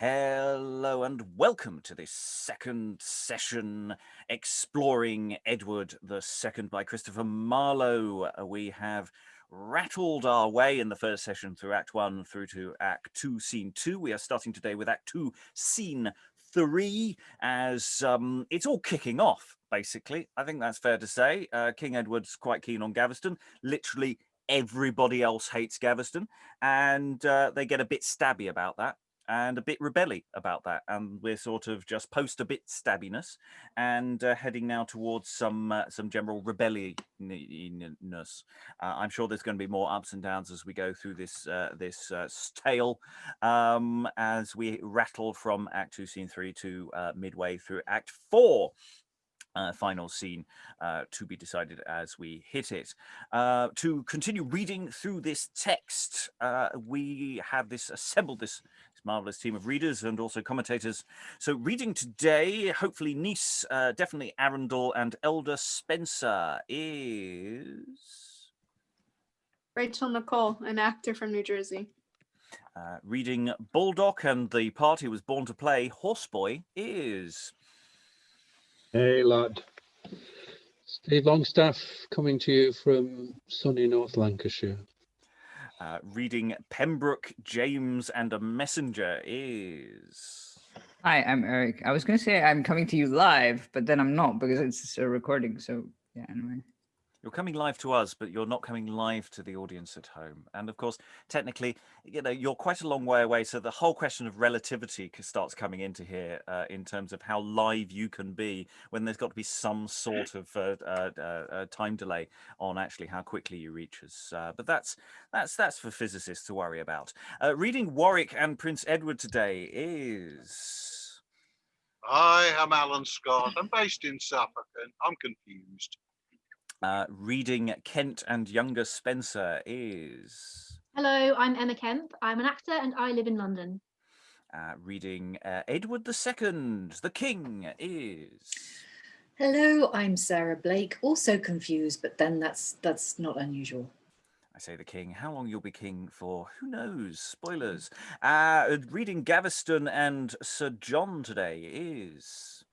Hello and welcome to this second session exploring Edward II by Christopher Marlowe. We have rattled our way in the first session through Act 1 through to Act 2, Scene 2. We are starting today with Act 2, Scene 3, as it's all kicking off, basically. I think that's fair to say. King Edward's quite keen on Gaveston. Literally everybody else hates Gaveston, and they get a bit stabby about that. And a bit rebelly about that, and we're sort of just post a bit stabbiness, and heading now towards some general rebelliousness. I'm sure there's going to be more ups and downs as we go through this tale, as we rattle from Act 2, Scene 3 to midway through Act 4. Final scene to be decided as we hit it. To continue reading through this text, we have assembled this marvelous team of readers and also commentators. So reading today, hopefully niece, definitely Arundel, and elder Spenser is... Rachael Nicole, an actor from New Jersey. Reading Baldock and the part he was born to play, Horseboy, is... Hey lad, Steve Longstaffe coming to you from sunny North Lancashire. Reading Pembroke, James and a Messenger is... Hi, I'm Eric. I was going to say I'm coming to you live, but then I'm not because it's a recording. So yeah, anyway. You're coming live to us, but you're not coming live to the audience at home. And of course, technically, you're quite a long way away. So the whole question of relativity starts coming into here in terms of how live you can be when there's got to be some sort of time delay on actually how quickly you reach us. But that's for physicists to worry about. Reading Warwick and Prince Edward today is... I am Alan Scott. I'm based in Suffolk and I'm confused. Reading Kent and younger Spenser is... Hello, I'm Emma Kemp. I'm an actor and I live in London. Reading Edward II, the King, is... Hello, I'm Sarah Blake, also confused, but then that's not unusual. I say the King. How long you'll be king for, who knows? Spoilers. Reading Gaveston and Sir John today is...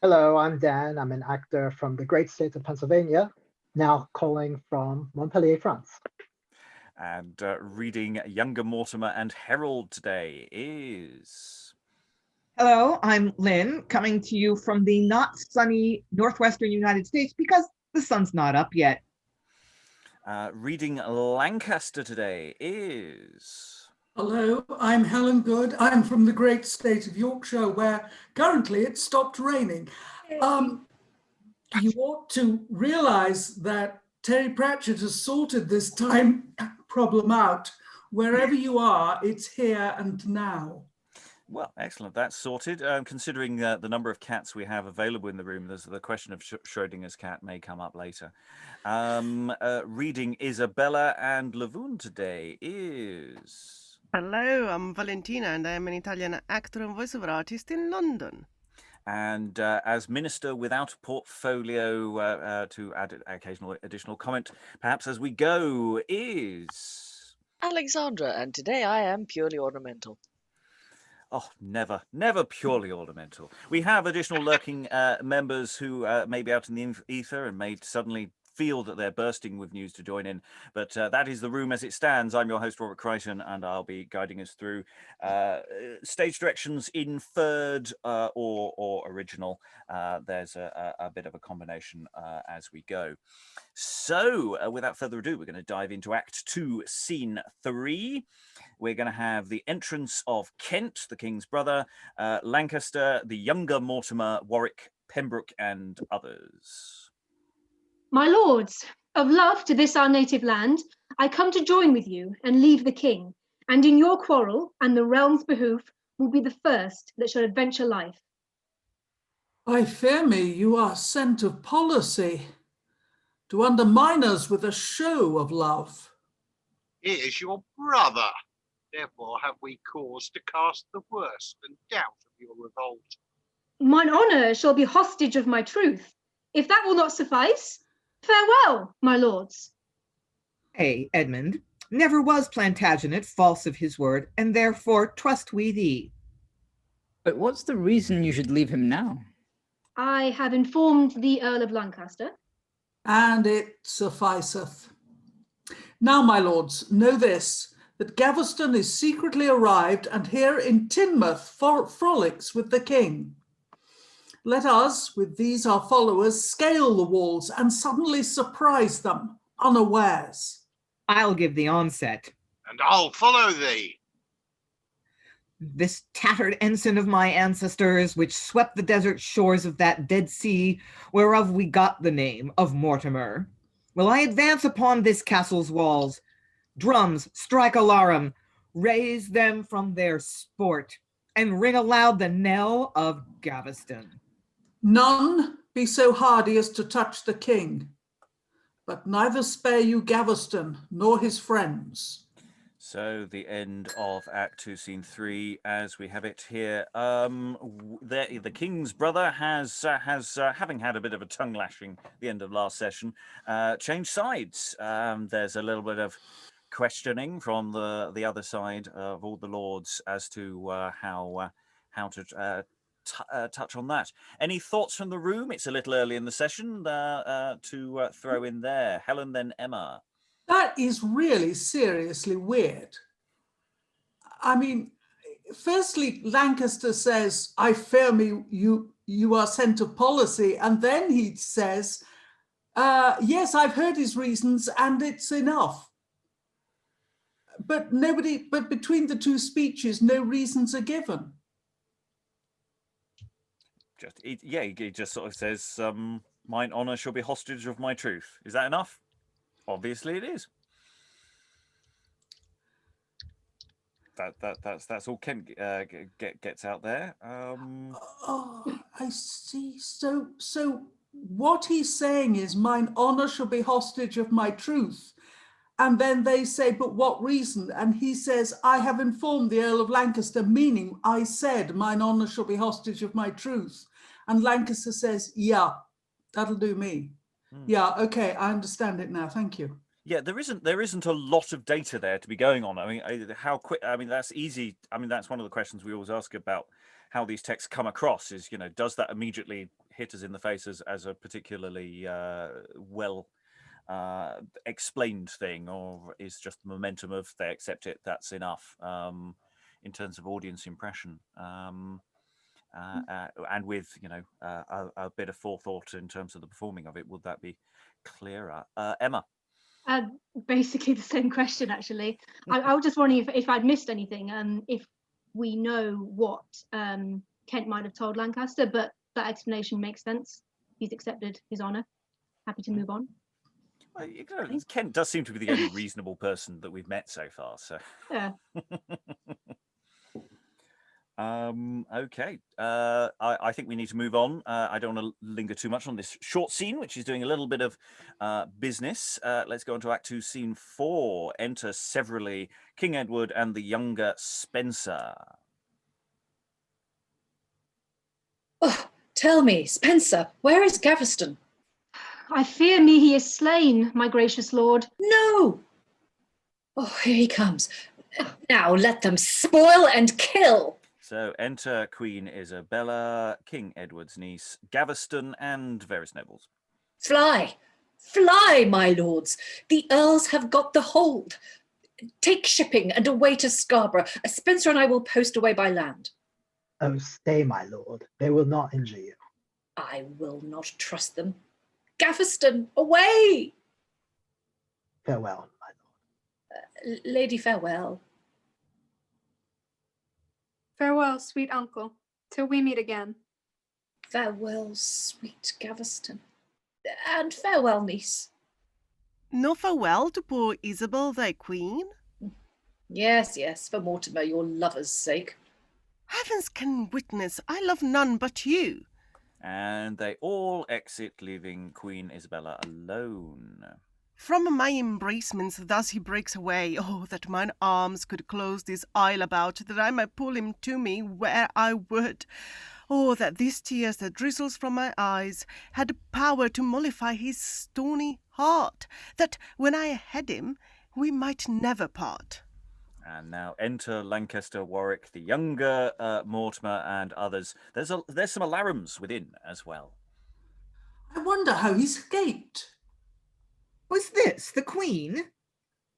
Hello, I'm Dan. I'm an actor from the great state of Pennsylvania, now calling from Montpellier, France. And reading younger Mortimer and Herald today is... Hello, I'm Lynn, coming to you from the not sunny northwestern United States because the sun's not up yet. Reading Lancaster today is... Hello, I'm Helen Good. I'm from the great state of Yorkshire, where currently it's stopped raining. You ought to realize that Terry Pratchett has sorted this time problem out. Wherever you are, it's here and now. Well, excellent. That's sorted. Considering the number of cats we have available in the room, there's the question of Schrodinger's cat may come up later. Reading Isabella and Levune today is... Hello, I'm Valentina and I am an Italian actor and voiceover artist in London. And as minister without a portfolio, to add occasional additional comment, perhaps as we go, is... Alexandra, and today I am purely ornamental. Oh, never purely ornamental. We have additional lurking members who may be out in the ether and may suddenly feel that they're bursting with news to join in, but that is the room as it stands. I'm your host, Robert Crighton, and I'll be guiding us through stage directions in third or original. There's a bit of a combination as we go. So without further ado, we're going to dive into Act 2, Scene 3. We're going to have the entrance of Kent, the King's brother, Lancaster, the younger Mortimer, Warwick, Pembroke, and others. My lords, of love to this our native land, I come to join with you and leave the king, and in your quarrel and the realm's behoof will be the first that shall adventure life. I fear me you are sent of policy, to undermine us with a show of love. He is your brother. Therefore have we cause to cast the worst and doubt of your revolt. Mine honour shall be hostage of my truth. If that will not suffice, farewell, my lords. Hey, Edmund, never was Plantagenet false of his word, and therefore trust we thee. But what's the reason you should leave him now? I have informed the Earl of Lancaster. And it sufficeth. Now, my lords, know this, that Gaveston is secretly arrived and here in Teignmouth frolics with the king. Let us, with these our followers, scale the walls and suddenly surprise them unawares. I'll give the onset. And I'll follow thee. This tattered ensign of my ancestors, which swept the desert shores of that Dead Sea, whereof we got the name of Mortimer, will I advance upon this castle's walls. Drums, strike alarum, raise them from their sport, and ring aloud the knell of Gaveston. None be so hardy as to touch the king, but neither spare you Gaveston nor his friends. So the end of Act 2, Scene 3, as we have it here. The King's brother has having had a bit of a tongue lashing at the end of last session, changed sides. There's a little bit of questioning from the other side of all the lords as to how to touch on that. Any thoughts from the room? It's a little early in the session to throw in there. Helen, then Emma. That is really seriously weird. I mean, firstly, Lancaster says, I fear me, you are sent of policy. And then he says, yes, I've heard his reasons and it's enough. But between the two speeches, no reasons are given. He just sort of says, mine honour shall be hostage of my truth. Is that enough? Obviously it is. That's all Kemp gets out there. Oh, I see. So what he's saying is, mine honour shall be hostage of my truth. And then they say, but what reason? And he says, I have informed the Earl of Lancaster, meaning I said, mine honour shall be hostage of my truth. And Lancaster says, yeah, that'll do me. Yeah, okay, I understand it now. Thank you. Yeah, there isn't a lot of data there to be going on. I mean, how quick? I mean, that's easy. I mean, that's one of the questions we always ask about how these texts come across. Is, you know, does that immediately hit us in the face as a particularly well explained thing, or is just the momentum of they accept it, that's enough in terms of audience impression? And with, you know, a bit of forethought in terms of the performing of it, would that be clearer? Emma? Basically the same question, actually. I was just wondering if I'd missed anything, if we know what Kent might have told Lancaster, but that explanation makes sense. He's accepted his honour. Happy to move on. Well, you know, Kent does seem to be the only reasonable person that we've met so far, so... Yeah. Okay, I think we need to move on. I don't want to linger too much on this short scene, which is doing a little bit of business. Let's go on to Act 2, Scene 4. Enter severally King Edward and the younger Spenser. Oh, tell me, Spenser, where is Gaveston? I fear me he is slain, my gracious lord. No! Oh, here he comes. Now let them spoil and kill. So enter Queen Isabella, King Edward's niece, Gaveston, and various nobles. Fly, fly, my lords. The earls have got the hold. Take shipping and away to Scarborough. Spenser and I will post away by land. Oh, stay, my lord. They will not injure you. I will not trust them. Gaveston, away! Farewell, my lord. Lady, farewell. Farewell, sweet uncle, till we meet again. Farewell, sweet Gaveston. And farewell, niece. No farewell to poor Isabel, thy queen? Yes, yes, for Mortimer, your lover's sake. Heavens can witness, I love none but you. And they all exit, leaving Queen Isabella alone. From my embracements thus he breaks away. Oh, that mine arms could close this isle about, that I might pull him to me where I would. Oh, that these tears that drizzles from my eyes had power to mollify his stony heart, that when I had him, we might never part. And now enter Lancaster, Warwick, the younger Mortimer, and others. There's some alarums within as well. I wonder how he escaped. Was this the Queen?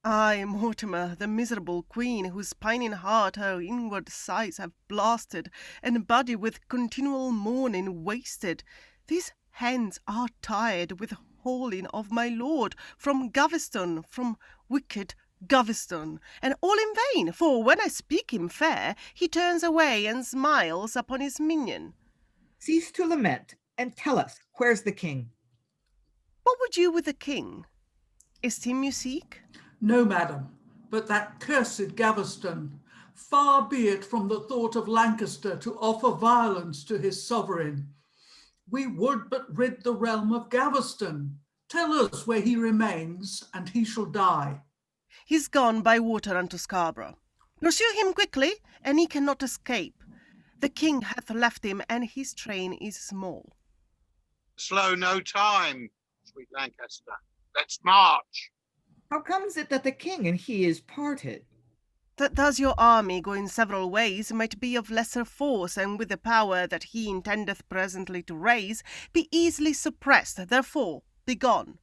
Ay, Mortimer, the miserable queen, whose pining heart her inward sighs have blasted, and body with continual mourning wasted. These hands are tired with hauling of my lord from Gaveston, from wicked Gaveston, and all in vain, for when I speak him fair, he turns away and smiles upon his minion. Cease to lament, and tell us, where's the king? What would you with the king? Is him you seek? No, madam, but that cursed Gaveston. Far be it from the thought of Lancaster to offer violence to his sovereign. We would but rid the realm of Gaveston. Tell us where he remains, and he shall die. He's gone by water unto Scarborough. Pursue him quickly, and he cannot escape. The king hath left him, and his train is small. Slow no time, sweet Lancaster. Let's march. How comes it that the king and he is parted? That thus your army, going several ways, might be of lesser force, and with the power that he intendeth presently to raise, be easily suppressed. Therefore, be gone.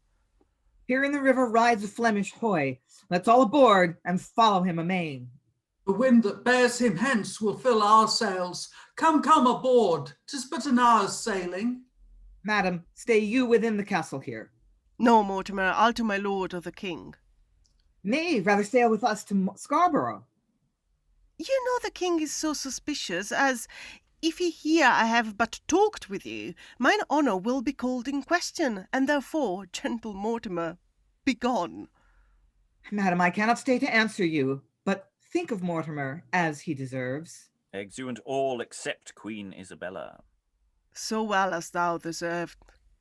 Here in the river rides a Flemish hoy. Let's all aboard and follow him amain. The wind that bears him hence will fill our sails. Come, come aboard. 'Tis but an hour's sailing. Madam, stay you within the castle here. No, Mortimer, I'll to my lord of the king. Nay, rather sail with us to Scarborough. You know the king is so suspicious, as, if he hear I have but talked with you, mine honour will be called in question, and therefore, gentle Mortimer, be gone. Madam, I cannot stay to answer you, but think of Mortimer as he deserves. Exeunt all except Queen Isabella. So well as thou deserved,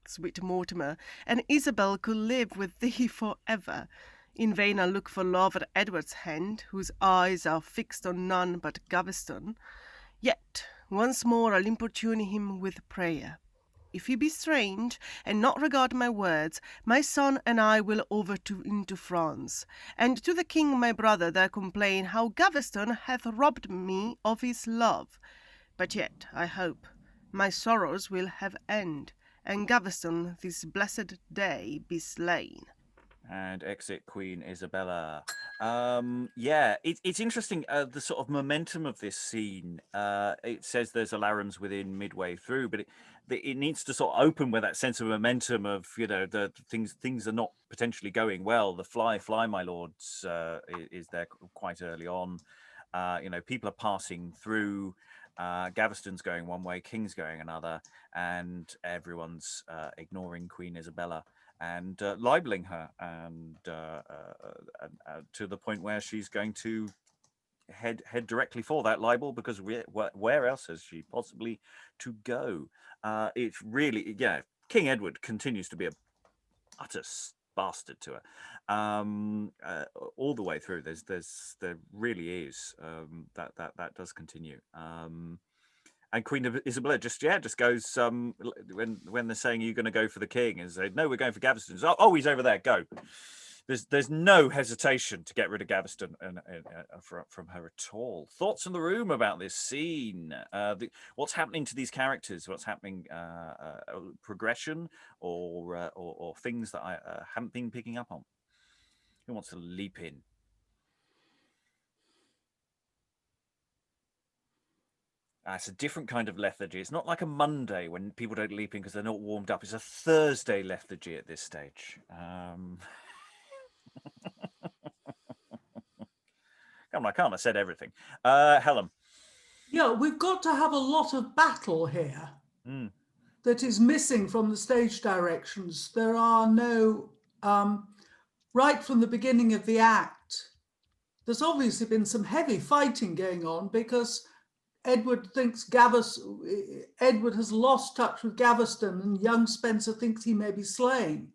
sweet Mortimer, and Isabel could live with thee for ever. In vain I look for love at Edward's hand, whose eyes are fixed on none but Gaveston. Yet once more I'll importune him with prayer. If he be strange, and not regard my words, my son and I will over into France, and to the king my brother there complain how Gaveston hath robbed me of his love. But yet, I hope, my sorrows will have end, and Gaveston this blessed day be slain. And exit Queen Isabella. Yeah, it's interesting, the sort of momentum of this scene. It says there's alarums within midway through, but it needs to sort of open with that sense of momentum of, the things are not potentially going well. The fly, my lords, is there quite early on. People are passing through. Gaveston's going one way, King's going another, and everyone's ignoring Queen Isabella and libeling her, and to the point where she's going to head directly for that libel, because where else has she possibly to go? It's really, King Edward continues to be a utter bastard to her all the way through. There really is that does continue. And Queen Isabella just goes when they're saying you're going to go for the king, and say no, we're going for Gaveston. Oh, he's over there. Go. There's no hesitation to get rid of Gaveston from her at all. Thoughts in the room about this scene? What's happening to these characters? What's happening? Progression or things that I haven't been picking up on? Who wants to leap in? It's a different kind of lethargy. It's not like a Monday when people don't leap in because they're not warmed up. It's a Thursday lethargy at this stage. Come on, I can't have said everything. Helen. Yeah, we've got to have a lot of battle here that is missing from the stage directions. There are no, right from the beginning of the act, there's obviously been some heavy fighting going on because Edward thinks Edward has lost touch with Gaveston, and young Spenser thinks he may be slain.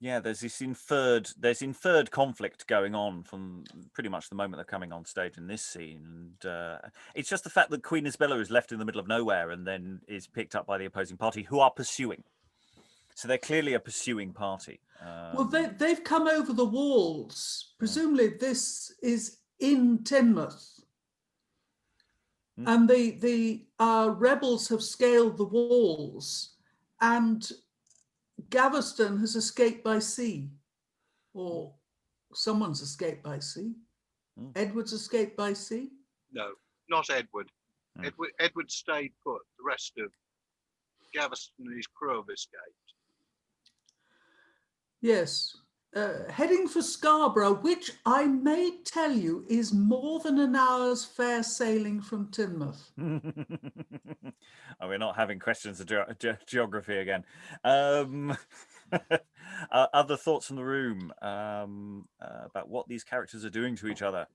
Yeah, there's inferred conflict going on from pretty much the moment they're coming on stage in this scene. And it's just the fact that Queen Isabella is left in the middle of nowhere and then is picked up by the opposing party, who are pursuing. So they're clearly a pursuing party. Well, they've come over the walls. Presumably this is in Teignmouth. And the rebels have scaled the walls, and Gaveston has escaped by sea, or someone's escaped by sea. Edward's escaped by sea? No, not Edward. Edward stayed put. The rest of Gaveston and his crew have escaped. Yes. Heading for Scarborough, which I may tell you is more than an hour's fair sailing from Teignmouth. Oh, we're not having questions of geography again. Other thoughts from the room about what these characters are doing to each other?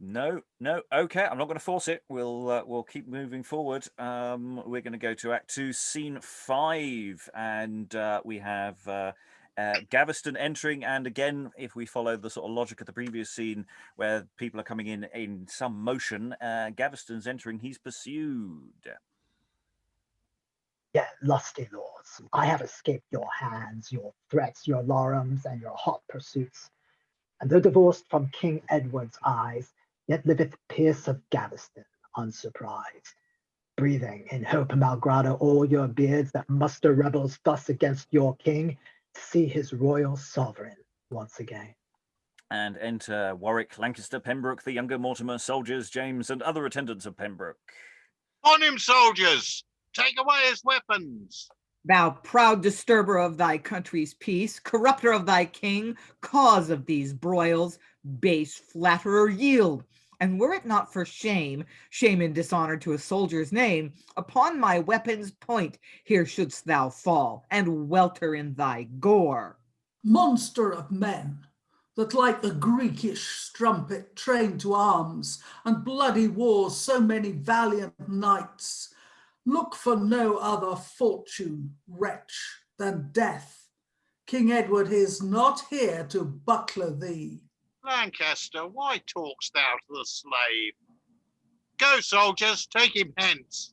No. Okay, I'm not going to force it. We'll keep moving forward. We're going to go to Act 2, Scene 5, and we have Gaveston entering. And again, if we follow the sort of logic of the previous scene, where people are coming in some motion, Gaveston's entering. He's pursued. Yeah, lusty lords, I have escaped your hands, your threats, your lorums, and your hot pursuits. And though divorced from King Edward's eyes, yet liveth Pierce of Gaveston, unsurprised, breathing in hope malgrado all your beards that muster rebels thus against your king, to see his royal sovereign once again. And enter Warwick, Lancaster, Pembroke, the younger Mortimer, soldiers, James, and other attendants of Pembroke. On him, soldiers! Take away his weapons! Thou proud disturber of thy country's peace, corrupter of thy king, cause of these broils, base flatterer, yield. And were it not for shame and dishonor to a soldier's name, upon my weapon's point here shouldst thou fall, and welter in thy gore. Monster of men, that like the Greekish strumpet trained to arms, and bloody wars so many valiant knights, look for no other fortune, wretch, than death. King Edward is not here to buckler thee. Lancaster, why talk'st thou to the slave? Go, soldiers, take him hence.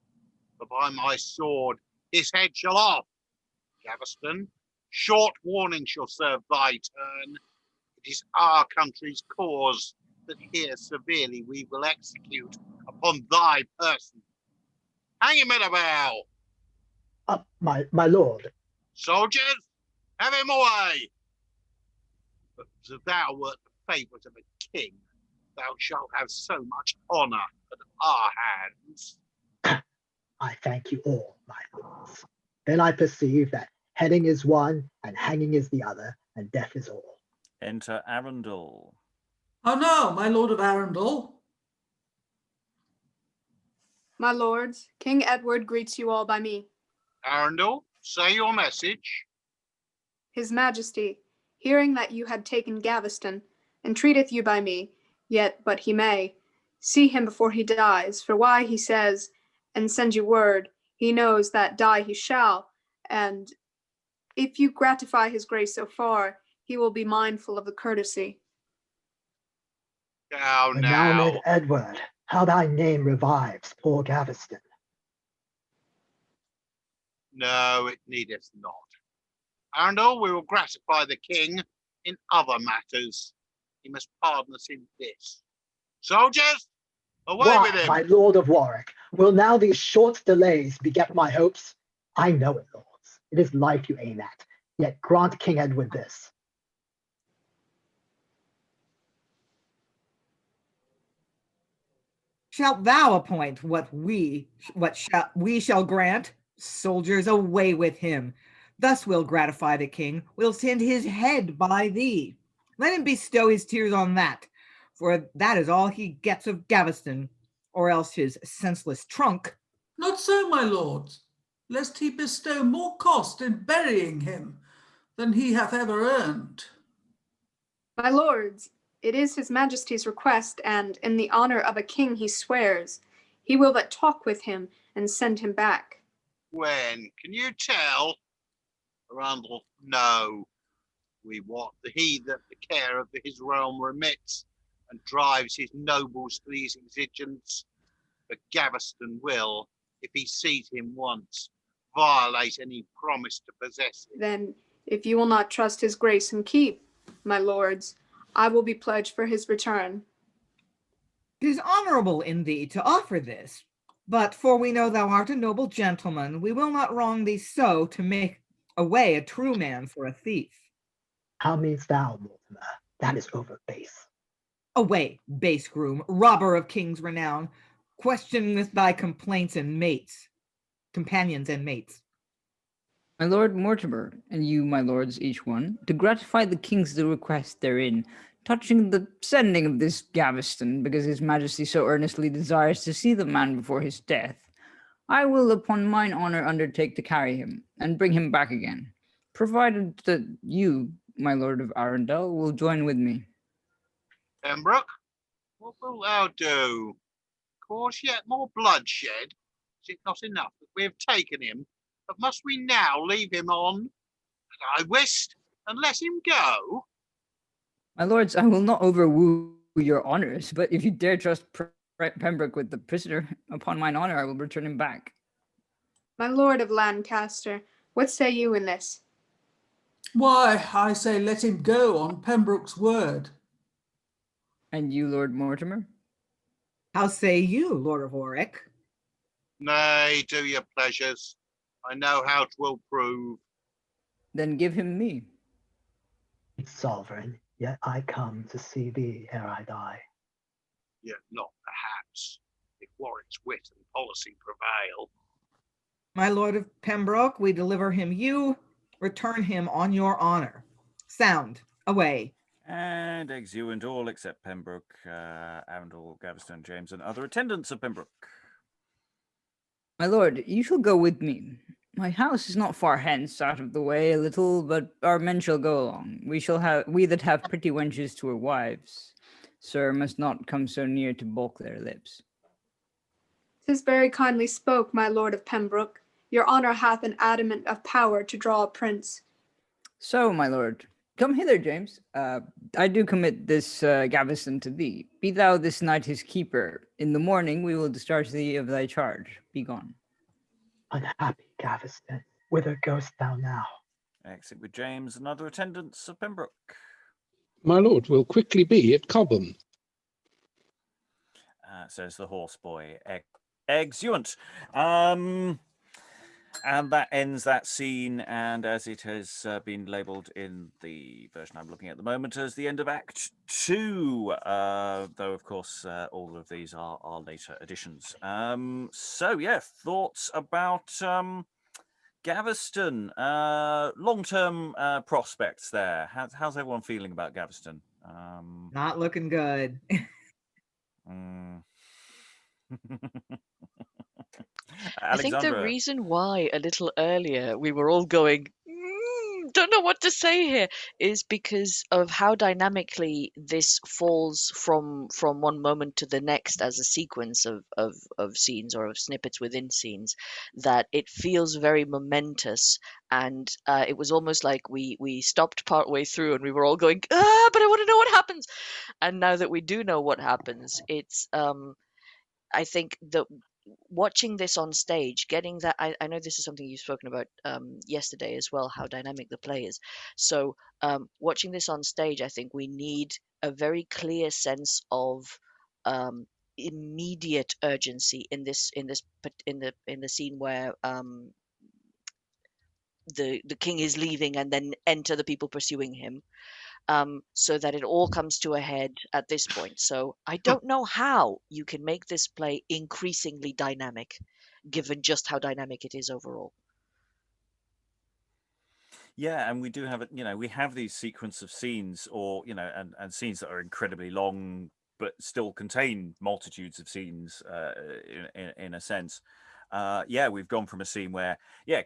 For by my sword, his head shall off. Gaveston, short warning shall serve thy turn. It is our country's cause that here severely we will execute upon thy person. Hang him at a bow. My lord. Soldiers, have him away. But if thou wert the favourite of a king, thou shalt have so much honour at our hands. I thank you all, my lords. Then I perceive that heading is one, and hanging is the other, and death is all. Enter Arundel. Oh no, my lord of Arendelle. My lords, King Edward greets you all by me. Arundel, say your message. His Majesty, hearing that you had taken Gaveston, entreateth you by me, yet but he may see him before he dies, for why he says, and send you word, he knows that die he shall, and if you gratify his grace so far, he will be mindful of the courtesy. Now, Renowned Edward, how thy name revives poor Gaveston. No, it needeth not. Arundel, we will gratify the king in other matters. He must pardon us in this. Soldiers, away Why, with him! my lord of Warwick, will now these short delays beget my hopes? I know it, lords. It is life you aim at. Yet grant King Edward this. Shalt thou appoint what we shall grant? Soldiers, away with him. Thus we'll gratify the king. We'll send his head by thee. Let him bestow his tears on that, for that is all he gets of Gaveston, or else his senseless trunk. Not so, my lords, lest he bestow more cost in burying him than he hath ever earned. My lords, it is his Majesty's request, and in the honour of a king he swears, he will but talk with him and send him back. When? Can you tell? Arundel, no. We wot that he that the care of his realm remits, and drives his nobles to these exigence, but Gaveston will, if he sees him once violate any promise to possess him. Then, if you will not trust his grace and keep, my lords, I will be pledged for his return. 'Tis honourable in thee to offer this, but for we know thou art a noble gentleman, we will not wrong thee so to make away a true man for a thief. How meanst thou, Mortimer? That is over base. Away, base groom, robber of king's renown, questioneth thy complaints and mates, companions and mates. My lord Mortimer, and you, my lords, each one, to gratify the king's request therein, touching the sending of this Gaveston, because his majesty so earnestly desires to see the man before his death, I will upon mine honour undertake to carry him, and bring him back again, provided that you, my lord of Arendelle, will join with me. Pembroke, what wilt thou do? Cause yet more bloodshed? Is it not enough that we have taken him? But must we now leave him on, I wist, and let him go? My lords, I will not overwoo your honours, but if you dare trust Pembroke with the prisoner, upon mine honour I will return him back. My lord of Lancaster, what say you in this? Why, I say let him go on Pembroke's word. And you, Lord Mortimer? How say you, Lord of Warwick? Nay, do your pleasures. I know how 'twill prove. Then give him me. Sovereign, yet I come to see thee ere I die. Yet not perhaps, if Warwick's wit and policy prevail. My lord of Pembroke, we deliver him you, return him on your honour. Sound, away. And exeunt all except Pembroke, Arundel, Gaveston, James, and other attendants of Pembroke. My lord, you shall go with me. My house is not far hence, out of the way a little, but our men shall go along. We that have pretty wenches to our wives, sir, must not come so near to balk their lips. 'Tis very kindly spoke, my lord of Pembroke. Your honour hath an adamant of power to draw a prince. So, my lord, come hither, James. I do commit this Gaveston to thee. Be thou this night his keeper. In the morning we will discharge thee of thy charge. Be gone. Unhappy Gaveston, whither goest thou now? Exit with James and other attendants of Pembroke. My lord will quickly be at Cobham. Says the horseboy. Exeunt. And that ends that scene, and as it has been labelled in the version I'm looking at the moment as the end of Act 2, though of course all of these are later additions. So yeah, thoughts about Gaveston, long-term prospects there. How's everyone feeling about Gaveston? Not looking good. I think the reason why a little earlier we were all going, don't know what to say here, is because of how dynamically this falls from one moment to the next as a sequence of scenes or of snippets within scenes, that it feels very momentous. And it was almost like we stopped partway through and we were all going, but I want to know what happens. And now that we do know what happens, it's I think that watching this on stage, getting that, I know this is something you've spoken about yesterday as well, how dynamic the play is. So watching this on stage, I think we need a very clear sense of immediate urgency in the scene where the king is leaving and then enter the people pursuing him. So that it all comes to a head at this point. So I don't know how you can make this play increasingly dynamic, given just how dynamic it is overall. Yeah, and we do have it. We have these sequence of scenes, or and scenes that are incredibly long, but still contain multitudes of scenes in a sense. We've gone from a scene where,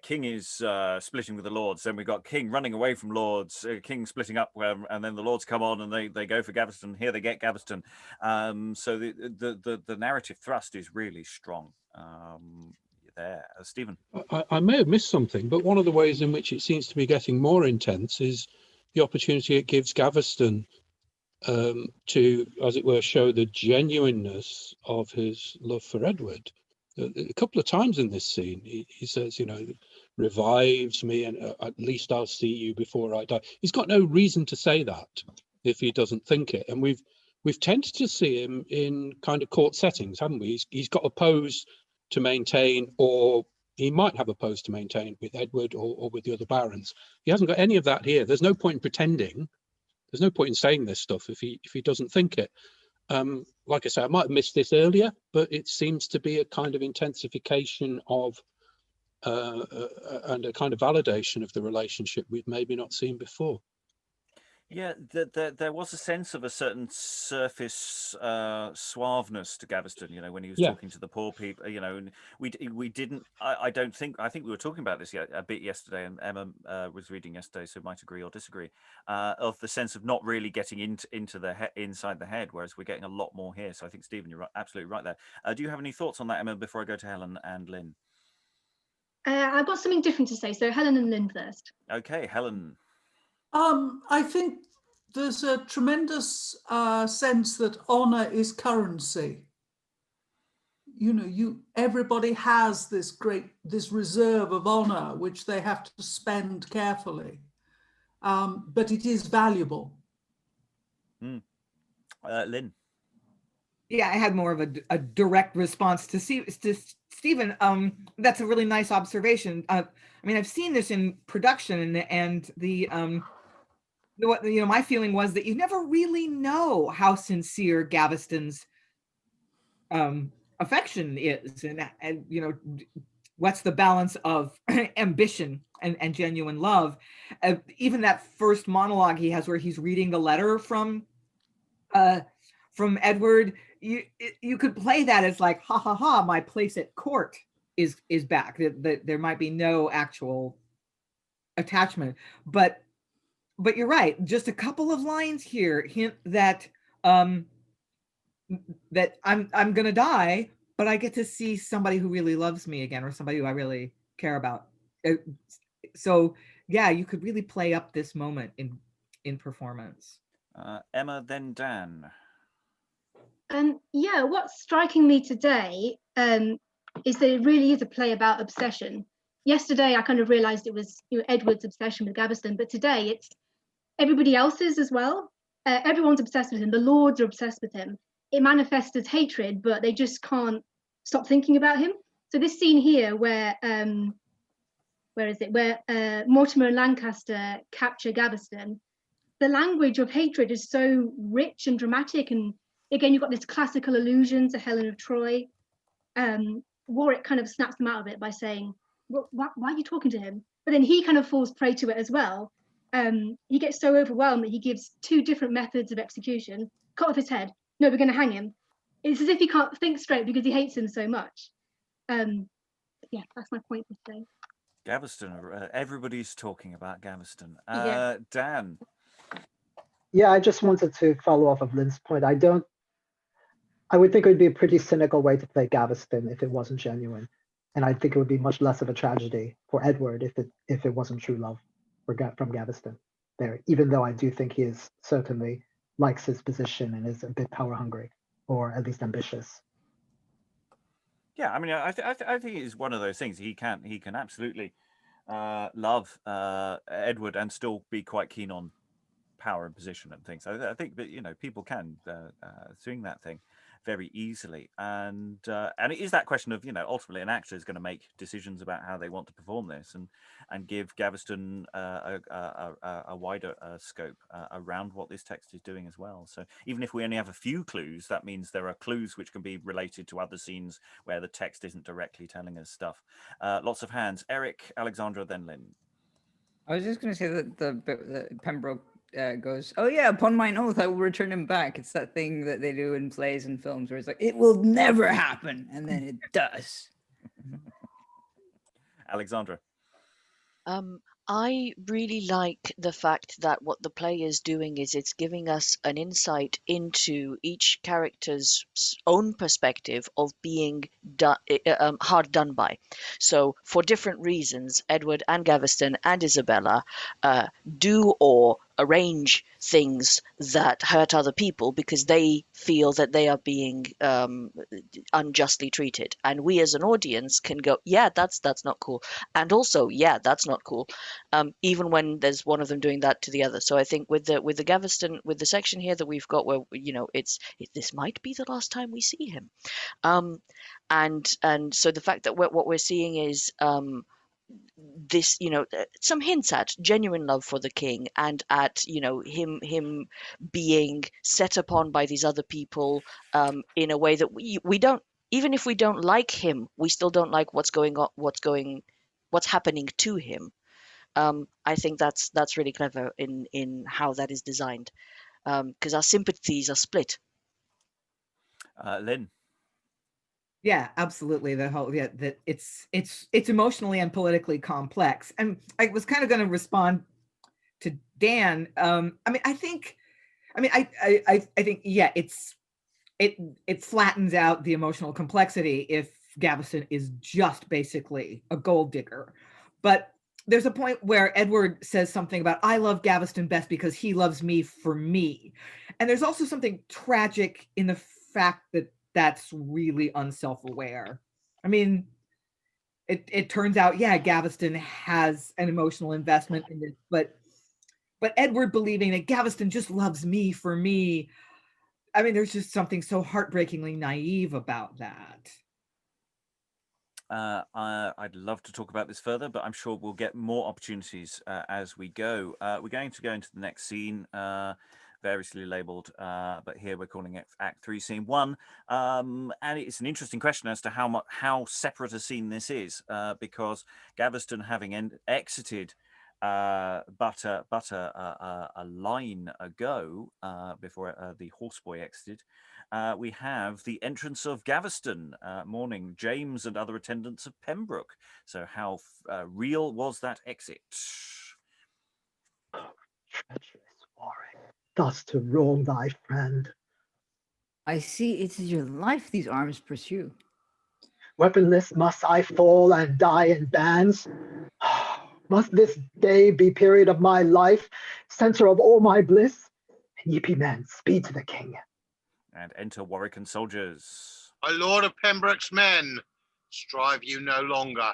King is splitting with the Lords, then we've got King running away from Lords, King splitting up, and then the Lords come on and they go for Gaveston. Here they get Gaveston. So the narrative thrust is really strong there. Stephen? I may have missed something, but one of the ways in which it seems to be getting more intense is the opportunity it gives Gaveston to, as it were, show the genuineness of his love for Edward. a couple of times in this scene. He says, revives me, and at least I'll see you before I die. He's got no reason to say that if he doesn't think it. And we've tended to see him in kind of court settings, haven't we? He's got a pose to maintain, or he might have a pose to maintain with Edward or with the other barons. He hasn't got any of that here. There's no point in pretending. There's no point in saying this stuff if he doesn't think it. Like I say, I might have missed this earlier, but it seems to be a kind of intensification of and a kind of validation of the relationship we've maybe not seen before. Yeah, there was a sense of a certain surface suaveness to Gaveston, when he was talking to the poor people, and we didn't, I think we were talking about this a bit yesterday, and Emma was reading yesterday, so might agree or disagree, of the sense of not really getting into the inside the head, whereas we're getting a lot more here. So I think, Stephen, you're absolutely right there. Do you have any thoughts on that, Emma, before I go to Helen and Lynn? I've got something different to say, so Helen and Lynn first. Okay, Helen. I think there's a tremendous sense that honor is currency. Everybody has this reserve of honor which they have to spend carefully, but it is valuable. Lynn. Yeah, I had more of a direct response to Stephen. That's a really nice observation. I've seen this in production, and the my feeling was that you never really know how sincere Gaveston's affection is, and what's the balance of ambition and genuine love. Even that first monologue he has, where he's reading the letter from Edward, you could play that as like, ha ha ha, my place at court is back. That there might be no actual attachment, but you're right. Just a couple of lines here hint that that I'm gonna die, but I get to see somebody who really loves me again, or somebody who I really care about. So yeah, you could really play up this moment in performance. Emma, then Dan. Yeah, what's striking me today is that it really is a play about obsession. Yesterday, I kind of realized it was Edward's obsession with Gaveston, but today it's everybody else's as well. Everyone's obsessed with him. The lords are obsessed with him. It manifests as hatred, but they just can't stop thinking about him. So this scene here, where Mortimer and Lancaster capture Gaveston, the language of hatred is so rich and dramatic, and again, you've got this classical allusion to Helen of Troy. Warwick kind of snaps them out of it by saying, well, why are you talking to him? But then he kind of falls prey to it as well. He gets so overwhelmed that he gives two different methods of execution. Cut off his head. No, we're going to hang him. It's as if he can't think straight because he hates him so much. Yeah, that's my point for today. Gaveston, everybody's talking about Gaveston. Dan. Yeah, I just wanted to follow off of Lynn's point. I would think it would be a pretty cynical way to play Gaveston if it wasn't genuine. And I think it would be much less of a tragedy for Edward if it wasn't true love from Gaveston there, even though I do think he is certainly likes his position and is a bit power hungry, or at least ambitious. Yeah, I think it's one of those things. He can absolutely love Edward and still be quite keen on power and position and things. I think that people can swing that thing very easily, and it is that question of ultimately an actor is going to make decisions about how they want to perform this, and give Gaveston a wider scope around what this text is doing as well. So even if we only have a few clues, that means there are clues which can be related to other scenes where the text isn't directly telling us stuff. Lots of hands. Eric, Alexandra, then Lynn. I was just going to say that the bit that Pembroke goes, oh yeah, upon mine oath, I will return him back. It's that thing that they do in plays and films where it's like, it will never happen. And then it does. Alexandra. I really like the fact that what the play is doing is it's giving us an insight into each character's own perspective of being hard done by. So for different reasons, Edward and Gaveston and Isabella do or arrange things that hurt other people because they feel that they are being unjustly treated. And we as an audience can go, yeah, that's not cool. And also, yeah, that's not cool. Even when there's one of them doing that to the other. So I think with the Gaveston, with the section here that we've got where, this might be the last time we see him. And so the fact that what we're seeing is this, some hints at genuine love for the king, and at him being set upon by these other people in a way that we don't, even if we don't like him, we still don't like what's happening to him. I think that's really clever in how that is designed, because our sympathies are split. Lynn. Yeah, absolutely. That it's emotionally and politically complex. And I was kind of going to respond to Dan. I think yeah, it flattens out the emotional complexity if Gaveston is just basically a gold digger. But there's a point where Edward says something about, I love Gaveston best because he loves me for me. And there's also something tragic in the fact that that's really unself-aware. I mean, it turns out, yeah, Gaveston has an emotional investment in it, but Edward believing that Gaveston just loves me for me, I mean, there's just something so heartbreakingly naive about that. I'd love to talk about this further, but I'm sure we'll get more opportunities as we go. We're going to go into the next scene, variously labeled, but here we're calling it Act 3, Scene 1. And it's an interesting question as to how separate a scene this is, because Gaveston, having exited but a line ago, before the horseboy exited, we have the entrance of Gaveston, mourning James and other attendants of Pembroke. So how real was that exit? Treacherous Warwick, thus to wrong thy friend. I see it is your life these arms pursue. Weaponless must I fall and die in bands? Must this day be period of my life, center of all my bliss? Yippee men, speed to the king. And enter Warwick and soldiers. My lord of Pembroke's men, strive you no longer.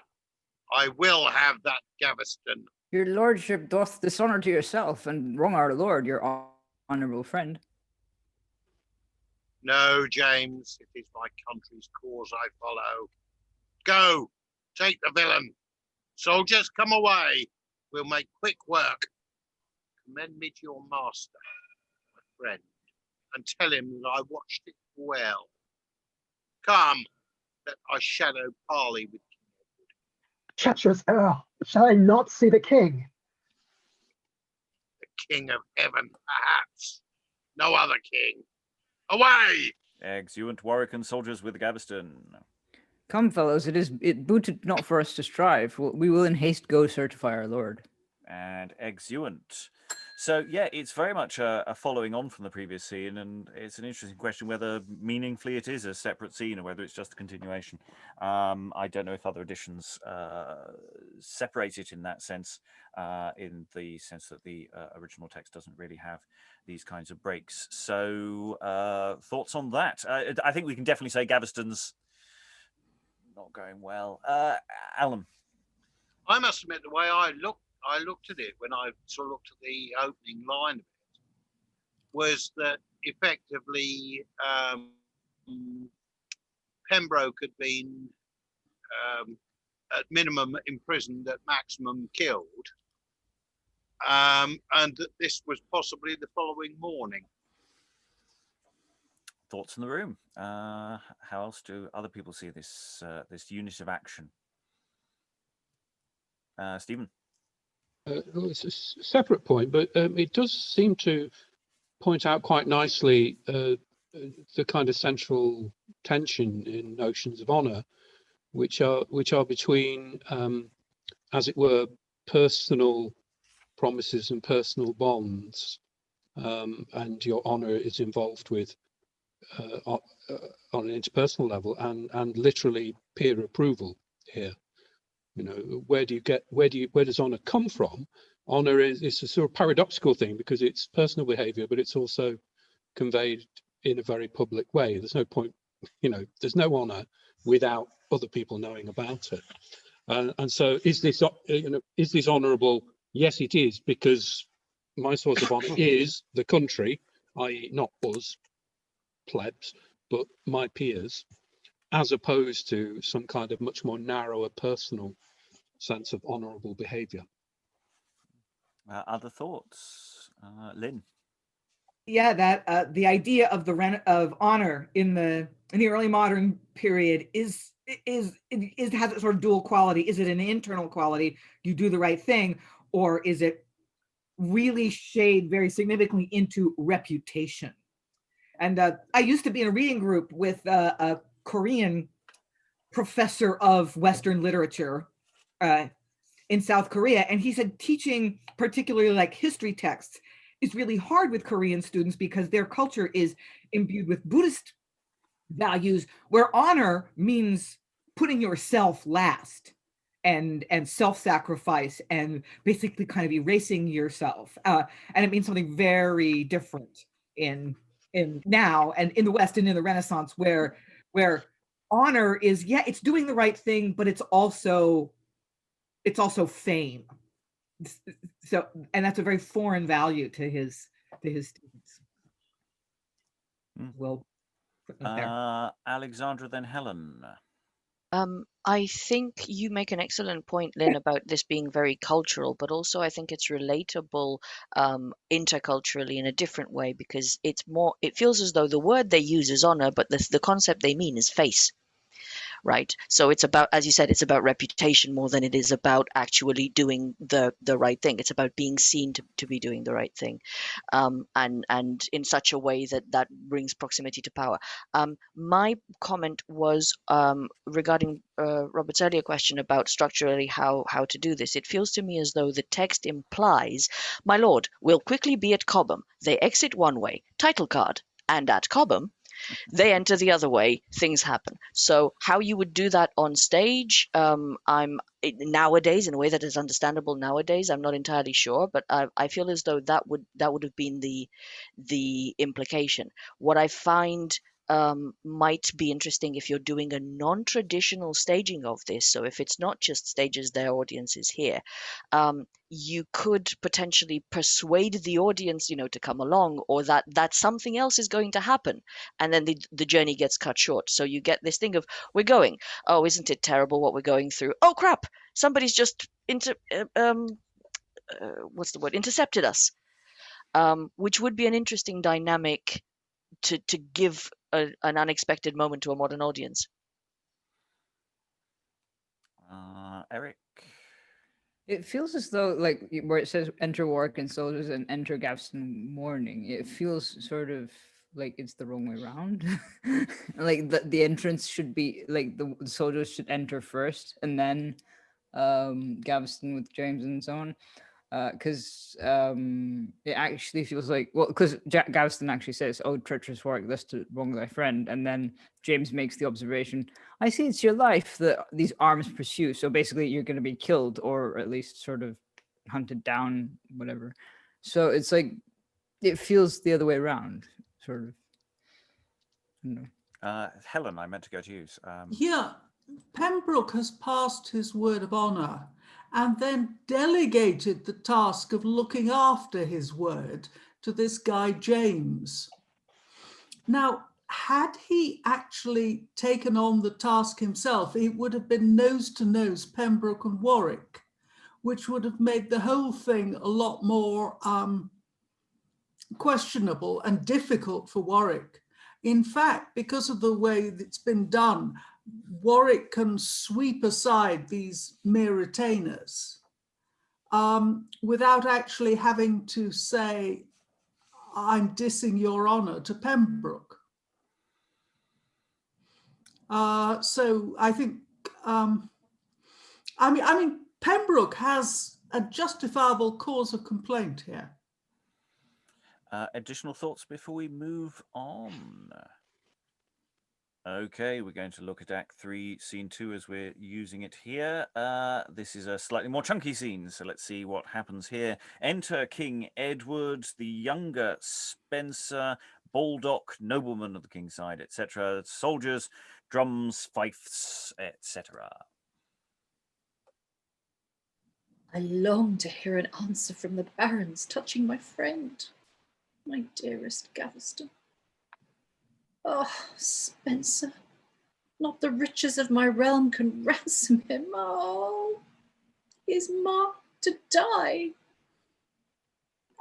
I will have that Gaveston. Your lordship doth dishonor to yourself and wrong our lord, your honorable friend. No, James, it is my country's cause I follow. Go, take the villain. Soldiers, come away. We'll make quick work. Commend me to your master, my friend, and tell him that I watched it well. Come, let I shadow parley with King Edward. Treacherous Earl, shall I not see the king? The King of Heaven, perhaps. No other king. Away! Exeunt Warwick and soldiers with Gaveston. Come, fellows, it booted not for us to strive. We will in haste go certify our lord. And exeunt. So yeah, it's very much a following on from the previous scene, and it's an interesting question whether meaningfully it is a separate scene or whether it's just a continuation. I don't know if other editions separate it in that sense, in the sense that the original text doesn't really have these kinds of breaks. So thoughts on that? I think we can definitely say Gaveston's not going well. Alan? I must admit, the way I looked at it when I sort of looked at the opening line of it was that effectively Pembroke had been at minimum imprisoned, at maximum killed, and that this was possibly the following morning. Thoughts in the room? How else do other people see this this unit of action? Stephen? Well, it's a separate point, but it does seem to point out quite nicely the kind of central tension in notions of honour, which are between, as it were, personal promises and personal bonds, and your honour is involved with on an interpersonal level, and literally peer approval here. You know, where does honour come from? honor is a sort of paradoxical thing, because it's personal behavior, but it's also conveyed in a very public way. There's no point, there's no honor without other people knowing about it. And so is this honorable? Yes, it is, because my source of honor is the country, i.e. not us plebs, but my peers, as opposed to some kind of much more narrower personal sense of honorable behavior. Other thoughts? Lynn? Yeah, that the idea of of honor in the early modern period has a sort of dual quality. Is it an internal quality, you do the right thing, or is it really shade very significantly into reputation? And I used to be in a reading group with a Korean professor of Western literature in South Korea, and he said teaching particularly like history texts is really hard with Korean students because their culture is imbued with Buddhist values, where honor means putting yourself last and self-sacrifice and basically kind of erasing yourself. And it means something very different in now and in the West and in the Renaissance, where honor is, it's doing the right thing, but it's also fame. So, and that's a very foreign value to his students. Well, Alexandra, then Helen. I think you make an excellent point, Lynn, about this being very cultural, but also I think it's relatable interculturally in a different way, because it feels as though the word they use is honor, but the concept they mean is face. Right. So it's about, as you said, it's about reputation more than it is about actually doing the right thing. It's about being seen to be doing the right thing, and in such a way that brings proximity to power. My comment was regarding Robert's earlier question about structurally how to do this. It feels to me as though the text implies, my lord, we'll quickly be at Cobham. They exit one way, title card, and at Cobham they enter the other way, things happen. So how you would do that on stage, nowadays, in a way that is understandable nowadays, I'm not entirely sure, but I feel as though that would have been the implication. What I find might be interesting if you're doing a non-traditional staging of this. So if it's not just stages their audiences here, you could potentially persuade the audience, to come along, or that something else is going to happen, and then the journey gets cut short. So you get this thing of, we're going, oh, isn't it terrible what we're going through? Oh crap, somebody's just intercepted us, which would be an interesting dynamic to give an unexpected moment to a modern audience. Eric? It feels as though, like, where it says enter Warwick and soldiers and enter Gaveston morning, it feels sort of like it's the wrong way around. Like the entrance should be like the soldiers should enter first, and then Gaveston with James and so on. Because it actually feels like, well, because Gaveston actually says, "Oh, treacherous Warwick, thus to wrong thy friend," and then James makes the observation, "I see it's your life that these arms pursue." So basically, you're going to be killed, or at least sort of hunted down, whatever. So it's like it feels the other way around, sort of. Helen, I meant to go to you. Yeah, Pembroke has passed his word of honour and then delegated the task of looking after his word to this guy, James. Now, had he actually taken on the task himself, it would have been nose to nose Pembroke and Warwick, which would have made the whole thing a lot more questionable and difficult for Warwick. In fact, because of the way it's been done, Warwick can sweep aside these mere retainers without actually having to say, "I'm dissing your honour" to Pembroke. So I think, I mean, Pembroke has a justifiable cause of complaint here. Additional thoughts before we move on? Okay, we're going to look at Act 3, Scene 2 as we're using it here. This is a slightly more chunky scene, so let's see what happens here. Enter King Edward, the younger Spenser, Baldock, nobleman of the king's side, etc. Soldiers, drums, fifes, etc. I long to hear an answer from the barons touching my friend, my dearest Gaveston. Oh, Spenser, not the riches of my realm can ransom him. Oh, he is marked to die.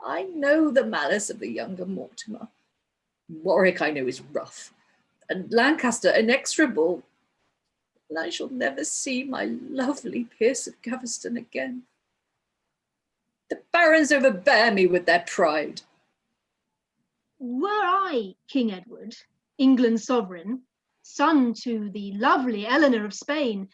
I know the malice of the younger Mortimer. Warwick I know is rough, and Lancaster inexorable. And I shall never see my lovely Pierce of Gaveston again. The barons overbear me with their pride. Were I King Edward, England's sovereign, son to the lovely Eleanor of Spain,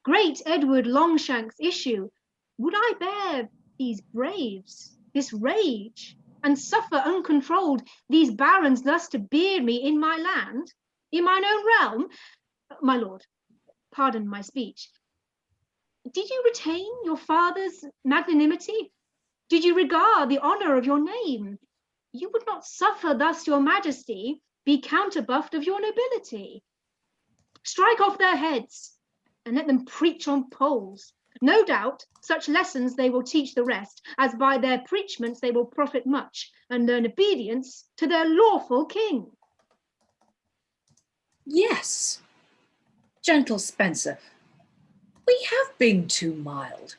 great Edward Longshanks' issue, would I bear these braves, this rage, and suffer uncontrolled these barons thus to beard me in my land, in mine own realm? My lord, pardon my speech. Did you retain your father's magnanimity? Did you regard the honour of your name? You would not suffer thus your majesty be counterbuffed of your nobility. Strike off their heads and let them preach on poles. No doubt such lessons they will teach the rest, as by their preachments they will profit much and learn obedience to their lawful king. Yes, gentle Spenser, we have been too mild,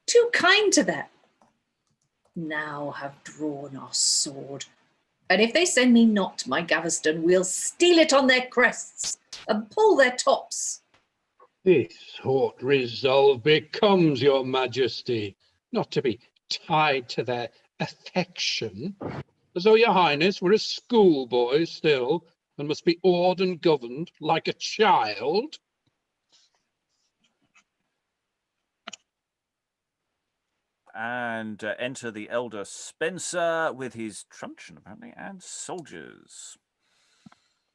too kind to them. Now have drawn our sword, and if they send me not my Gaveston, we'll steal it on their crests and pull their tops. This hot resolve becomes your majesty, not to be tied to their affection, as though your highness were a schoolboy still, and must be awed and governed like a child. And enter the elder Spenser with his truncheon, apparently, and soldiers.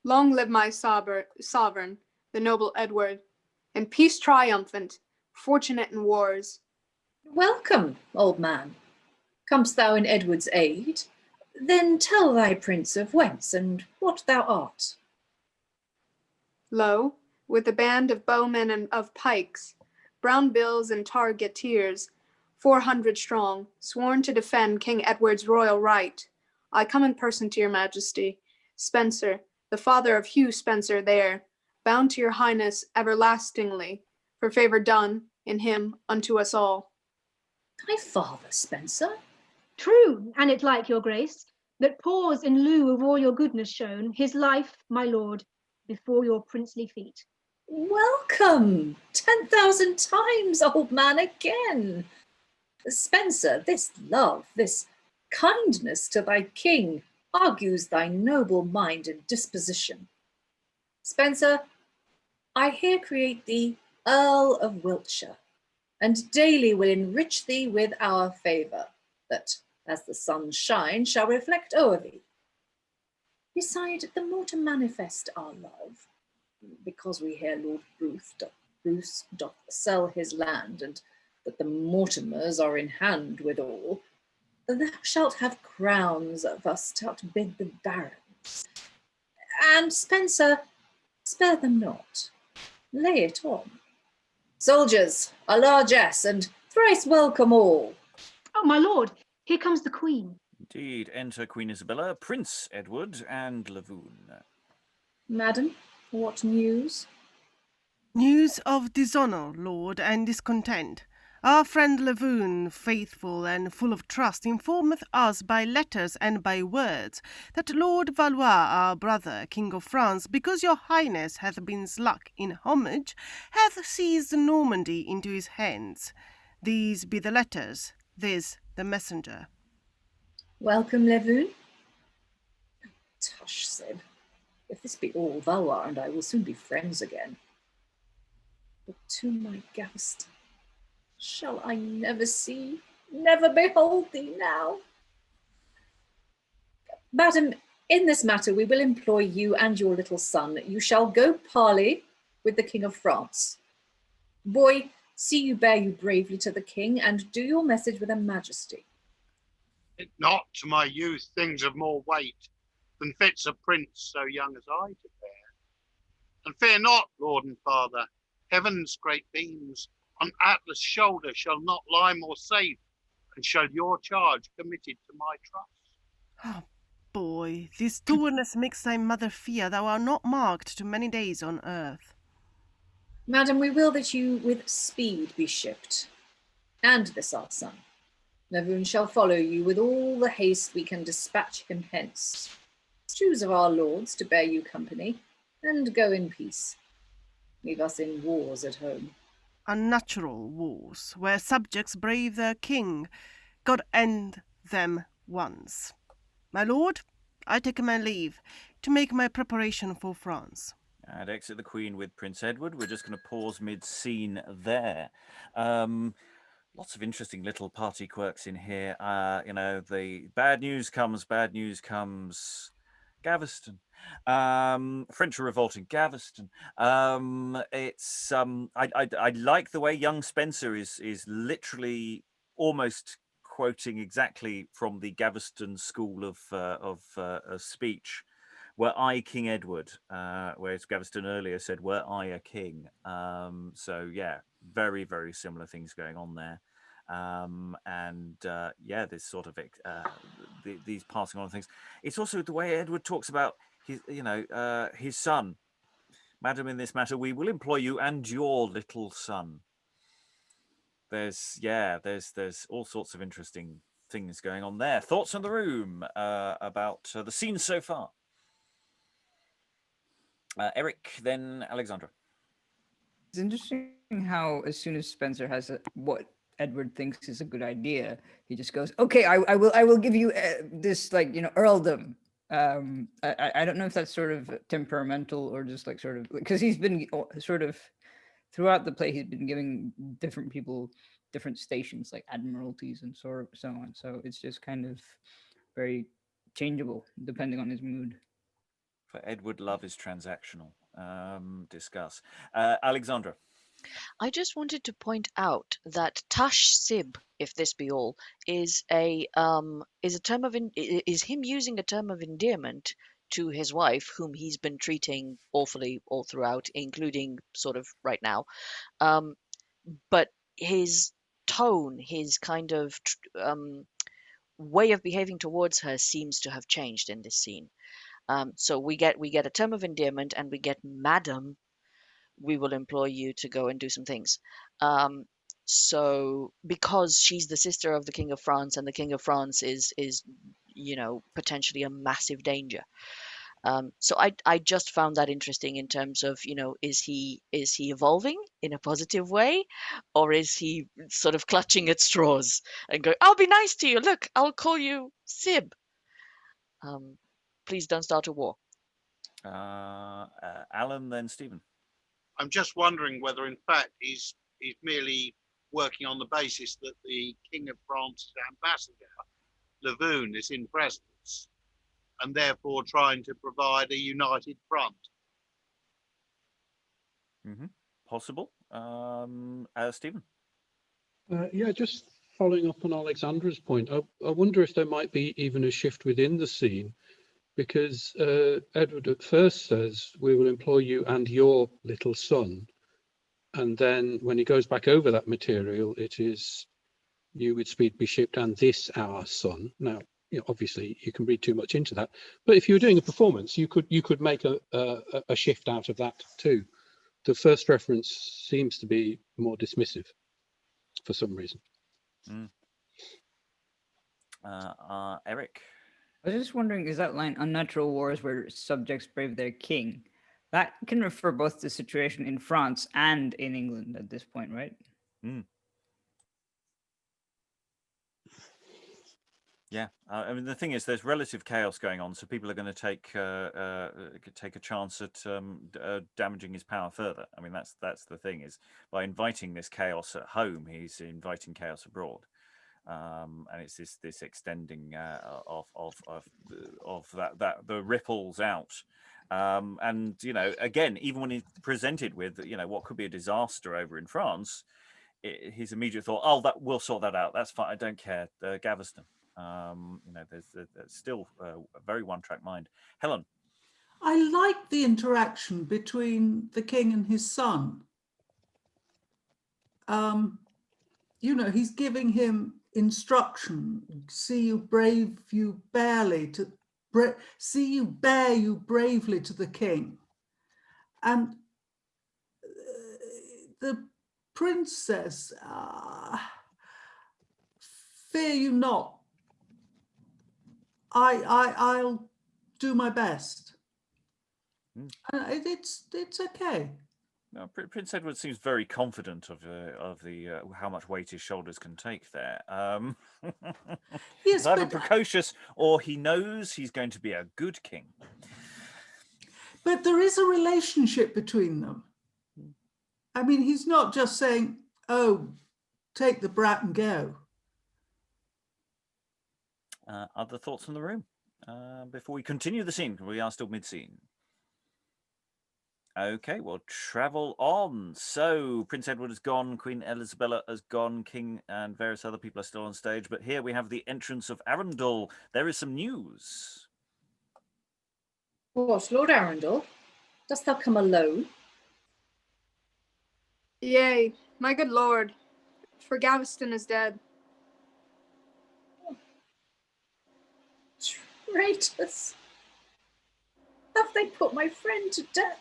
Long live my sovereign, the noble Edward, and peace triumphant, fortunate in wars. Welcome, old man. Comest thou in Edward's aid? Then tell thy prince of whence and what thou art. Lo, with a band of bowmen and of pikes, brown bills and targeteers, 400 strong, sworn to defend King Edward's royal right, I come in person to your majesty, Spenser, the father of Hugh Spenser there, bound to your highness everlastingly, for favour done in him unto us all. Thy father, Spenser? True, and it like your grace, that pours in lieu of all your goodness shown, his life, my lord, before your princely feet. Welcome, 10,000 times, old man, again. Spenser, this love, this kindness to thy king argues thy noble mind and disposition. Spenser, I here create thee Earl of Wiltshire, and daily will enrich thee with our favour, that, as the sun shines, shall reflect o'er thee. Beside, the more to manifest our love, because we hear Lord Bruce doth sell his land, and that the Mortimers are in hand withal, thou shalt have crowns of us to outbid the barons. And Spenser, spare them not, lay it on. Soldiers, a largesse, and thrice welcome all. Oh, my lord, here comes the queen. Indeed, enter Queen Isabella, Prince Edward, and Levune. Madam, what news? News of dishonour, lord, and discontent. Our friend Levune, faithful and full of trust, informeth us by letters and by words that Lord Valois, our brother, King of France, because your highness hath been slack in homage, hath seized Normandy into his hands. These be the letters, this the messenger. Welcome, Levune. Tush, Sib. If this be all, Valois and I will soon be friends again. But to my Gaveston, shall I never see, never behold thee now? Madam, In this matter, we will employ you and your little son. You shall go parley with the King of France. Boy, see you bear you bravely to the king, and do your message with a majesty. It not to my youth things of more weight than fits a prince so young as I to bear. And fear not, lord and father, heaven's great beams on Atlas' shoulder shall not lie more safe, and shall your charge committed to my trust. Oh, boy, this dourness makes thy mother fear thou art not marked to many days on earth. Madam, we will that you with speed be shipped, and this our son. Levune shall follow you with all the haste we can dispatch him hence. Choose of our lords to bear you company, and go in peace. Leave us in wars at home. Unnatural wars, where subjects brave their king. God end them once. My lord, I take my leave to make my preparation for France. And exit the Queen with Prince Edward. We're just going to pause mid-scene there. Lots of interesting little party quirks in here. The bad news comes. Gaveston. French are revolting. Gaveston. I like the way young Spenser is literally almost quoting exactly from the Gaveston school of speech. Were I King Edward, whereas Gaveston earlier said, were I a king? So yeah, very, very similar things going on there. This sort of these passing on things. It's also the way Edward talks about his son. Madam, in this matter, we will employ you and your little son. There's all sorts of interesting things going on there. Thoughts on the room about the scene so far? Eric, then Alexandra. It's interesting how as soon as Spenser has what Edward thinks is a good idea, he just goes, "Okay, I will give you this earldom." I don't know if that's sort of temperamental or just like sort of because he's been sort of throughout the play he's been giving different people different stations like admiralties and so on. So it's just kind of very changeable depending on his mood. For Edward, love is transactional. Discuss. Alexandra. I just wanted to point out that Tash Sib, if this be all, is a term of is him using a term of endearment to his wife, whom he's been treating awfully all throughout, including sort of right now. But his tone, his kind of way of behaving towards her seems to have changed in this scene. So we get a term of endearment, and we get Madam, we will employ you to go and do some things. So because she's the sister of the King of France, and the King of France is potentially a massive danger. So I just found that interesting in terms of, is he evolving in a positive way, or is he sort of clutching at straws and going, I'll be nice to you. Look, I'll call you Sib. Please don't start a war. Alan, then Stephen. I'm just wondering whether, in fact, he's merely working on the basis that the King of France's ambassador, Levune, is in presence, and therefore trying to provide a united front. Mm-hmm. Possible. Stephen. Just following up on Alexandra's point, I wonder if there might be even a shift within the scene, because Edward at first says, we will employ you and your little son. And then when he goes back over that material, it is, you with speed be shipped and this our son. Now, obviously you can read too much into that, but if you were doing a performance, you could make a shift out of that too. The first reference seems to be more dismissive for some reason. Eric. I was just wondering, is that line unnatural wars where subjects brave their king? That can refer both to the situation in France and in England at this point, right? Yeah, I mean the thing is, there's relative chaos going on, so people are going to take a chance at damaging his power further. I mean that's the thing, is by inviting this chaos at home, he's inviting chaos abroad. and it's this extending of the ripples out. And again, even when he's presented with what could be a disaster over in France, his immediate thought, oh, that we'll sort that out, that's fine, I don't care, Gaveston. There's still a very one-track mind. Helen. I like the interaction between the king and his son. He's giving him instruction. See you brave, you barely to see you bear you bravely to the king. And the princess, fear you not. I'll do my best. It's okay. No, Prince Edward seems very confident of the how much weight his shoulders can take there. Yes, he's either precocious or he knows he's going to be a good king. But there is a relationship between them. I mean, he's not just saying, "Oh, take the brat and go." Other thoughts from the room before we continue the scene? We are still mid-scene. Okay, we'll travel on. So Prince Edward has gone, Queen Isabella has gone, King and various other people are still on stage. But here we have the entrance of Arundel. There is some news. What, Lord Arundel? Dost thou come alone? Yea, my good lord, for Gaveston is dead. Traitors! Have they put my friend to death?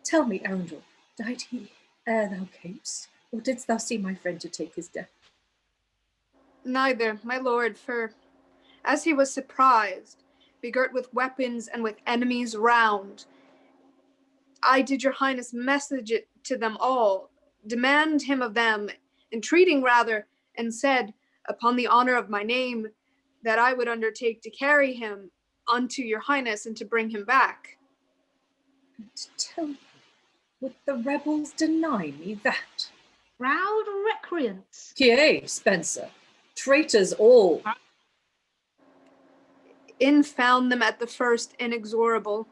Tell me, Arundel, died he ere thou camest, or didst thou see my friend to take his death? Neither, my lord, for as he was surprised, begirt with weapons and with enemies round, I did your highness message it to them all, demand him of them, entreating rather, and said, upon the honor of my name, that I would undertake to carry him unto your highness and to bring him back. And tell me, would the rebels deny me that? Proud recreants. Yea, Spenser, traitors all. In found them at the first inexorable.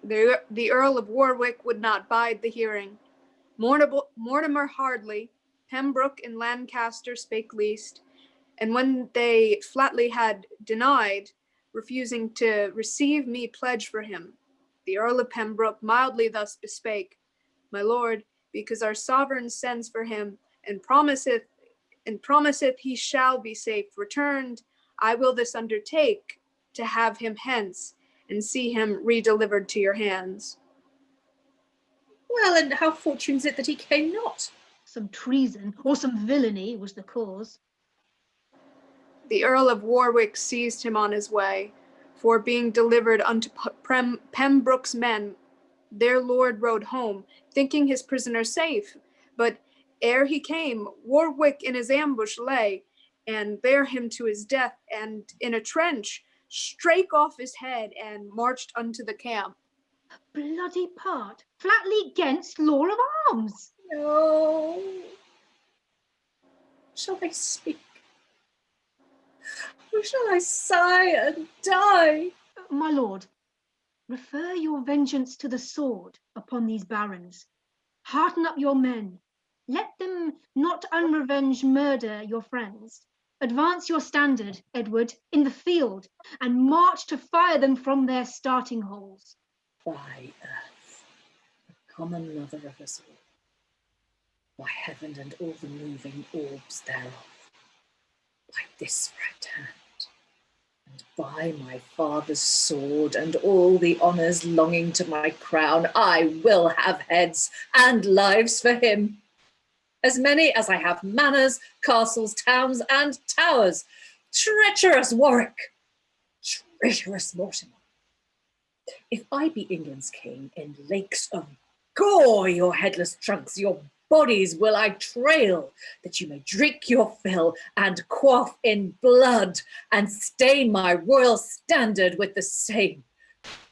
The Earl of Warwick would not bide the hearing. Mortimer hardly, Pembroke and Lancaster spake least, and when they flatly had denied, refusing to receive me pledge for him, the Earl of Pembroke mildly thus bespake, my lord, because our sovereign sends for him, and promiseth he shall be safe returned, I will this undertake, to have him hence, and see him redelivered to your hands. Well, and how fortunes it that he came not? Some treason or some villainy was the cause. The Earl of Warwick seized him on his way, for being delivered unto Pembroke's men, their lord rode home, thinking his prisoner safe, but ere he came, Warwick in his ambush lay, and bare him to his death, and in a trench strake off his head, and marched unto the camp. A bloody part, flatly against law of arms. No. Shall I speak? Or shall I sigh and die? My lord, refer your vengeance to the sword upon these barons. Hearten up your men. Let them not unrevenged murder your friends. Advance your standard, Edward, in the field, and march to fire them from their starting holes. By earth, the common mother of us all, by heaven and all the moving orbs thereof, by this right hand, and by my father's sword and all the honours longing to my crown, I will have heads and lives for him. As many as I have manors, castles, towns, and towers. Treacherous Warwick, traitorous Mortimer. If I be England's king, in lakes of gore your headless trunks, your bodies will I trail, that you may drink your fill and quaff in blood, and stain my royal standard with the same.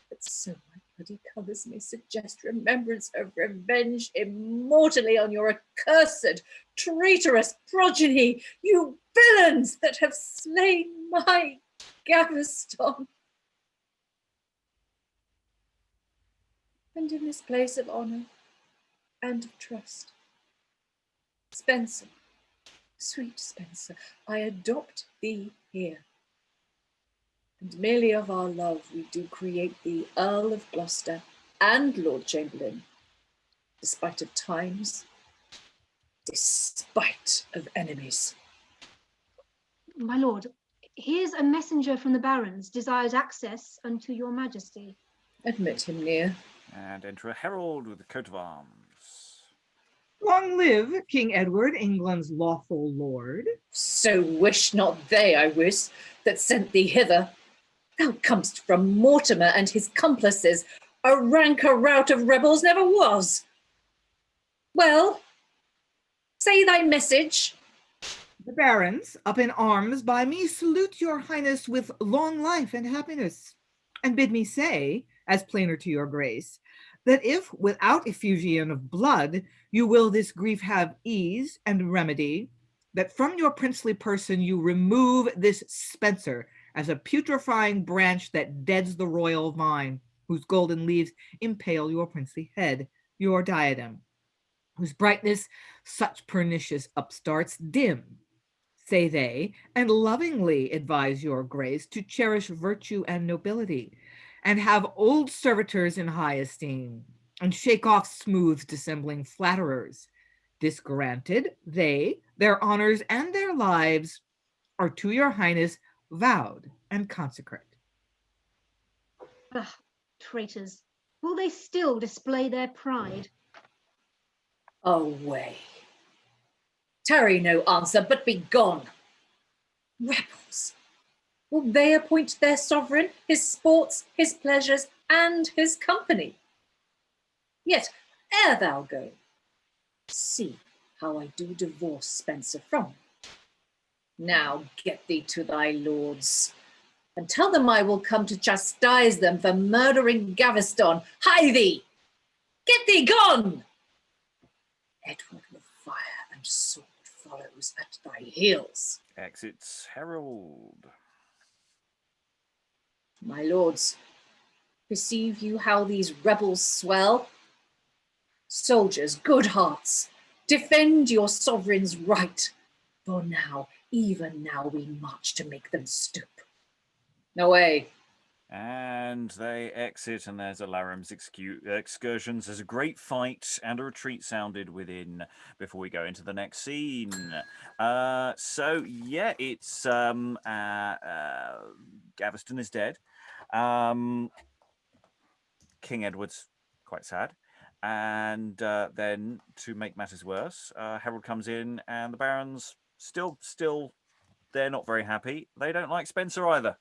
But so my bloody colours may suggest remembrance of revenge immortally on your accursed, traitorous progeny, you villains that have slain my Gaveston. And in this place of honour and of trust, Spenser, sweet Spenser, I adopt thee here. And merely of our love we do create thee Earl of Gloucester and Lord Chamberlain, despite of times, despite of enemies. My lord, here's a messenger from the barons, desires access unto your majesty. Admit him near. And enter a herald with a coat of arms. Long live King Edward, England's lawful lord. So wish not they, I wis, that sent thee hither. Thou comest from Mortimer and his complices. A ranker rout of rebels never was. Well, say thy message. The barons, up in arms by me, salute your highness with long life and happiness, and bid me say, as plainer to your grace, that if without effusion of blood you will this grief have ease and remedy, that from your princely person you remove this Spenser as a putrefying branch that deads the royal vine, whose golden leaves impale your princely head, your diadem, whose brightness such pernicious upstarts dim, say they, and lovingly advise your grace to cherish virtue and nobility, and have old servitors in high esteem, and shake off smooth dissembling flatterers. This granted, they, their honors and their lives are to your highness vowed and consecrate. Ah, traitors, will they still display their pride? Away. Tarry no answer, but be gone. Rebels. Will they appoint their sovereign, his sports, his pleasures, and his company? Yet, ere thou go, see how I do divorce Spenser from. Now get thee to thy lords, and tell them I will come to chastise them for murdering Gaveston. Hie thee! Get thee gone! Edward with fire and sword follows at thy heels. Exits herald. My lords, perceive you how these rebels swell? Soldiers, good hearts, defend your sovereign's right, for now, even now, we march to make them stoop. Away. And they exit, and there's Alaram's excursions. There's a great fight and a retreat sounded within before we go into the next scene. So yeah, it's Gaveston is dead. King Edward's quite sad. And then to make matters worse, Herald comes in, and the barons still, they're not very happy. They don't like Spenser either.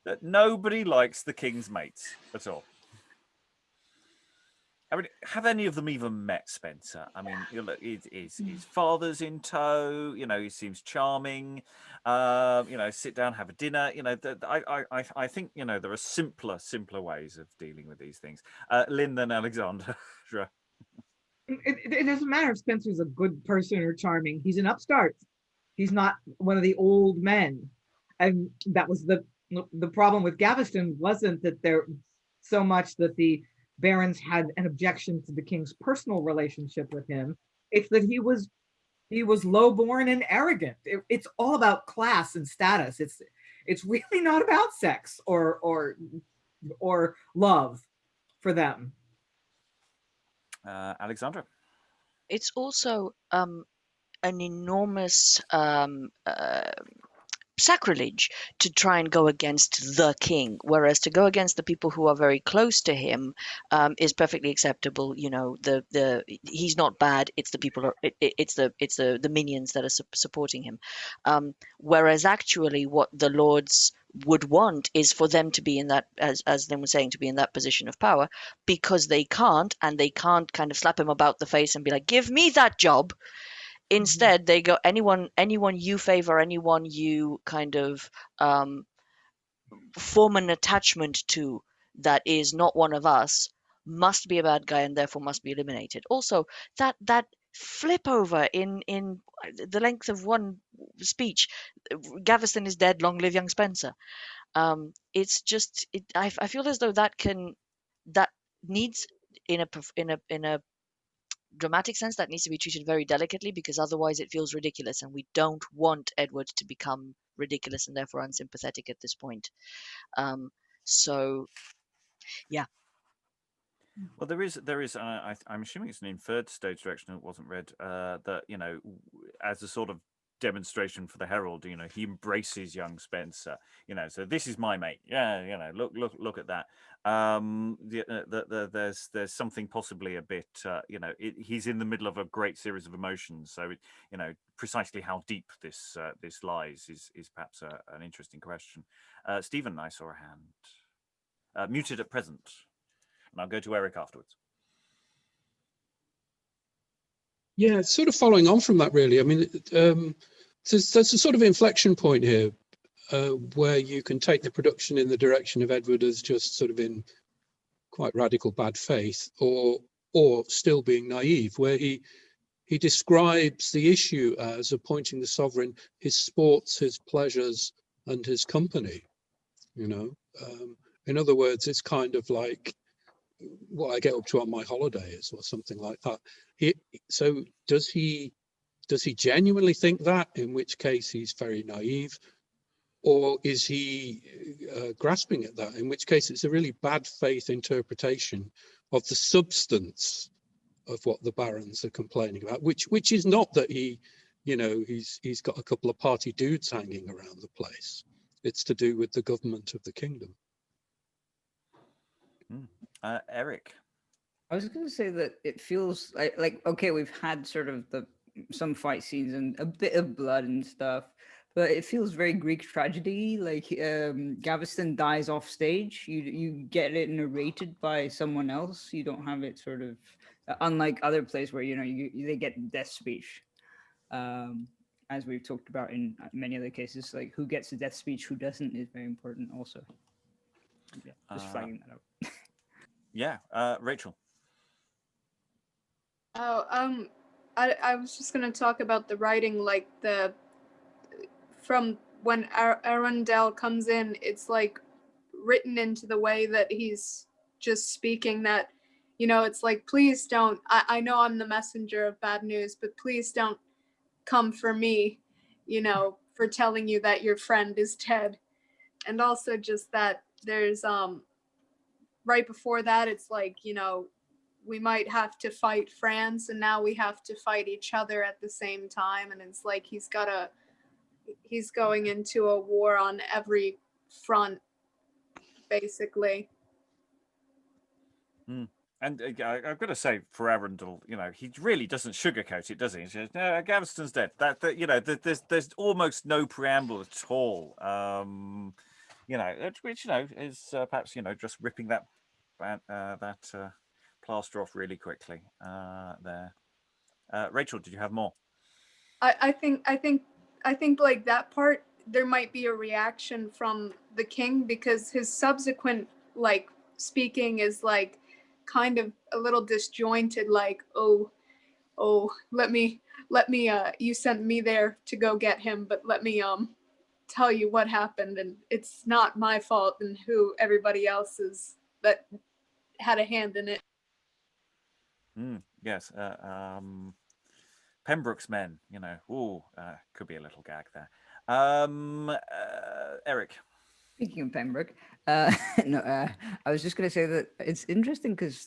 That nobody likes the king's mates at all. I mean, have any of them even met Spenser? I mean, his father's in tow. You know, he seems charming. Sit down, have a dinner. You know, I think there are simpler ways of dealing with these things. Lynn, then Alexandra. It doesn't matter if Spenser's a good person or charming. He's an upstart. He's not one of the old men, and that was the problem with Gaveston. Wasn't that there so much that the barons had an objection to the king's personal relationship with him. It's that he was low-born and arrogant. It's all about class and status. It's really not about sex or love for them. Alexandra. It's also an enormous sacrilege to try and go against the king, whereas to go against the people who are very close to him is perfectly acceptable. You know, he's not bad. It's the people. It's the minions that are supporting him. Whereas actually, what the lords would want is for them to be in that, as Lynn was saying, to be in that position of power, because they can't, and they can't kind of slap him about the face and be like, "Give me that job." Instead, they go, anyone you favor, anyone you kind of form an attachment to, that is not one of us must be a bad guy and therefore must be eliminated. Also, that flip over in the length of one speech, Gaveston is dead, long live young Spenser. It's just I feel as though that needs in a dramatic sense, that needs to be treated very delicately, because otherwise it feels ridiculous, and we don't want Edward to become ridiculous and therefore unsympathetic at this point. So yeah. Well, there is. I'm assuming it's an inferred stage direction that wasn't read. That as a sort of demonstration for the Herald, he embraces young Spenser. So this is my mate. Yeah, look at that. There's something possibly a bit. He's in the middle of a great series of emotions. So precisely how deep this lies is perhaps an interesting question. Stephen, I saw a hand. Muted at present. And I'll go to Eric afterwards. Yeah, sort of following on from that, really. I mean, there's a sort of inflection point here where you can take the production in the direction of Edward as just sort of in quite radical bad faith, or still being naive, where he describes the issue as appointing the sovereign his sports, his pleasures, and his company. In other words, it's kind of like what I get up to on my holidays or something like that. So does he genuinely think that, in which case he's very naive, or is he grasping at that, in which case it's a really bad faith interpretation of the substance of what the barons are complaining about, which is not that he's got a couple of party dudes hanging around the place. It's to do with the government of the kingdom. Eric. I was going to say that it feels like okay, we've had sort of some fight scenes and a bit of blood and stuff, but it feels very Greek tragedy. Like Gaveston dies off stage. You get it narrated by someone else. You don't have it sort of unlike other plays where they get death speech. As we've talked about in many other cases, like who gets the death speech, who doesn't, is very important also. Yeah, just flagging that out. Yeah, Rachael. Oh, I was just gonna talk about the writing, like from when Arundel comes in, it's like written into the way that he's just speaking that, it's like, please don't, I know I'm the messenger of bad news, but please don't come for me, for telling you that your friend is dead. And also just that there's, right before that, it's like, we might have to fight France and now we have to fight each other at the same time. And it's like he's going into a war on every front, basically. And I've got to say, for Arundel, he really doesn't sugarcoat it, does he? He says, no, Gaveston's dead. There's almost no preamble at all. Which is perhaps just ripping that plaster off really quickly there. Rachael, did you have more? I think like that part, there might be a reaction from the king, because his subsequent like speaking is like kind of a little disjointed, like, oh, let me you sent me there to go get him, but let me tell you what happened, and it's not my fault, and who everybody else is that had a hand in it. Yes. Pembroke's men, could be a little gag there. Eric. Speaking of Pembroke, I was just going to say that it's interesting because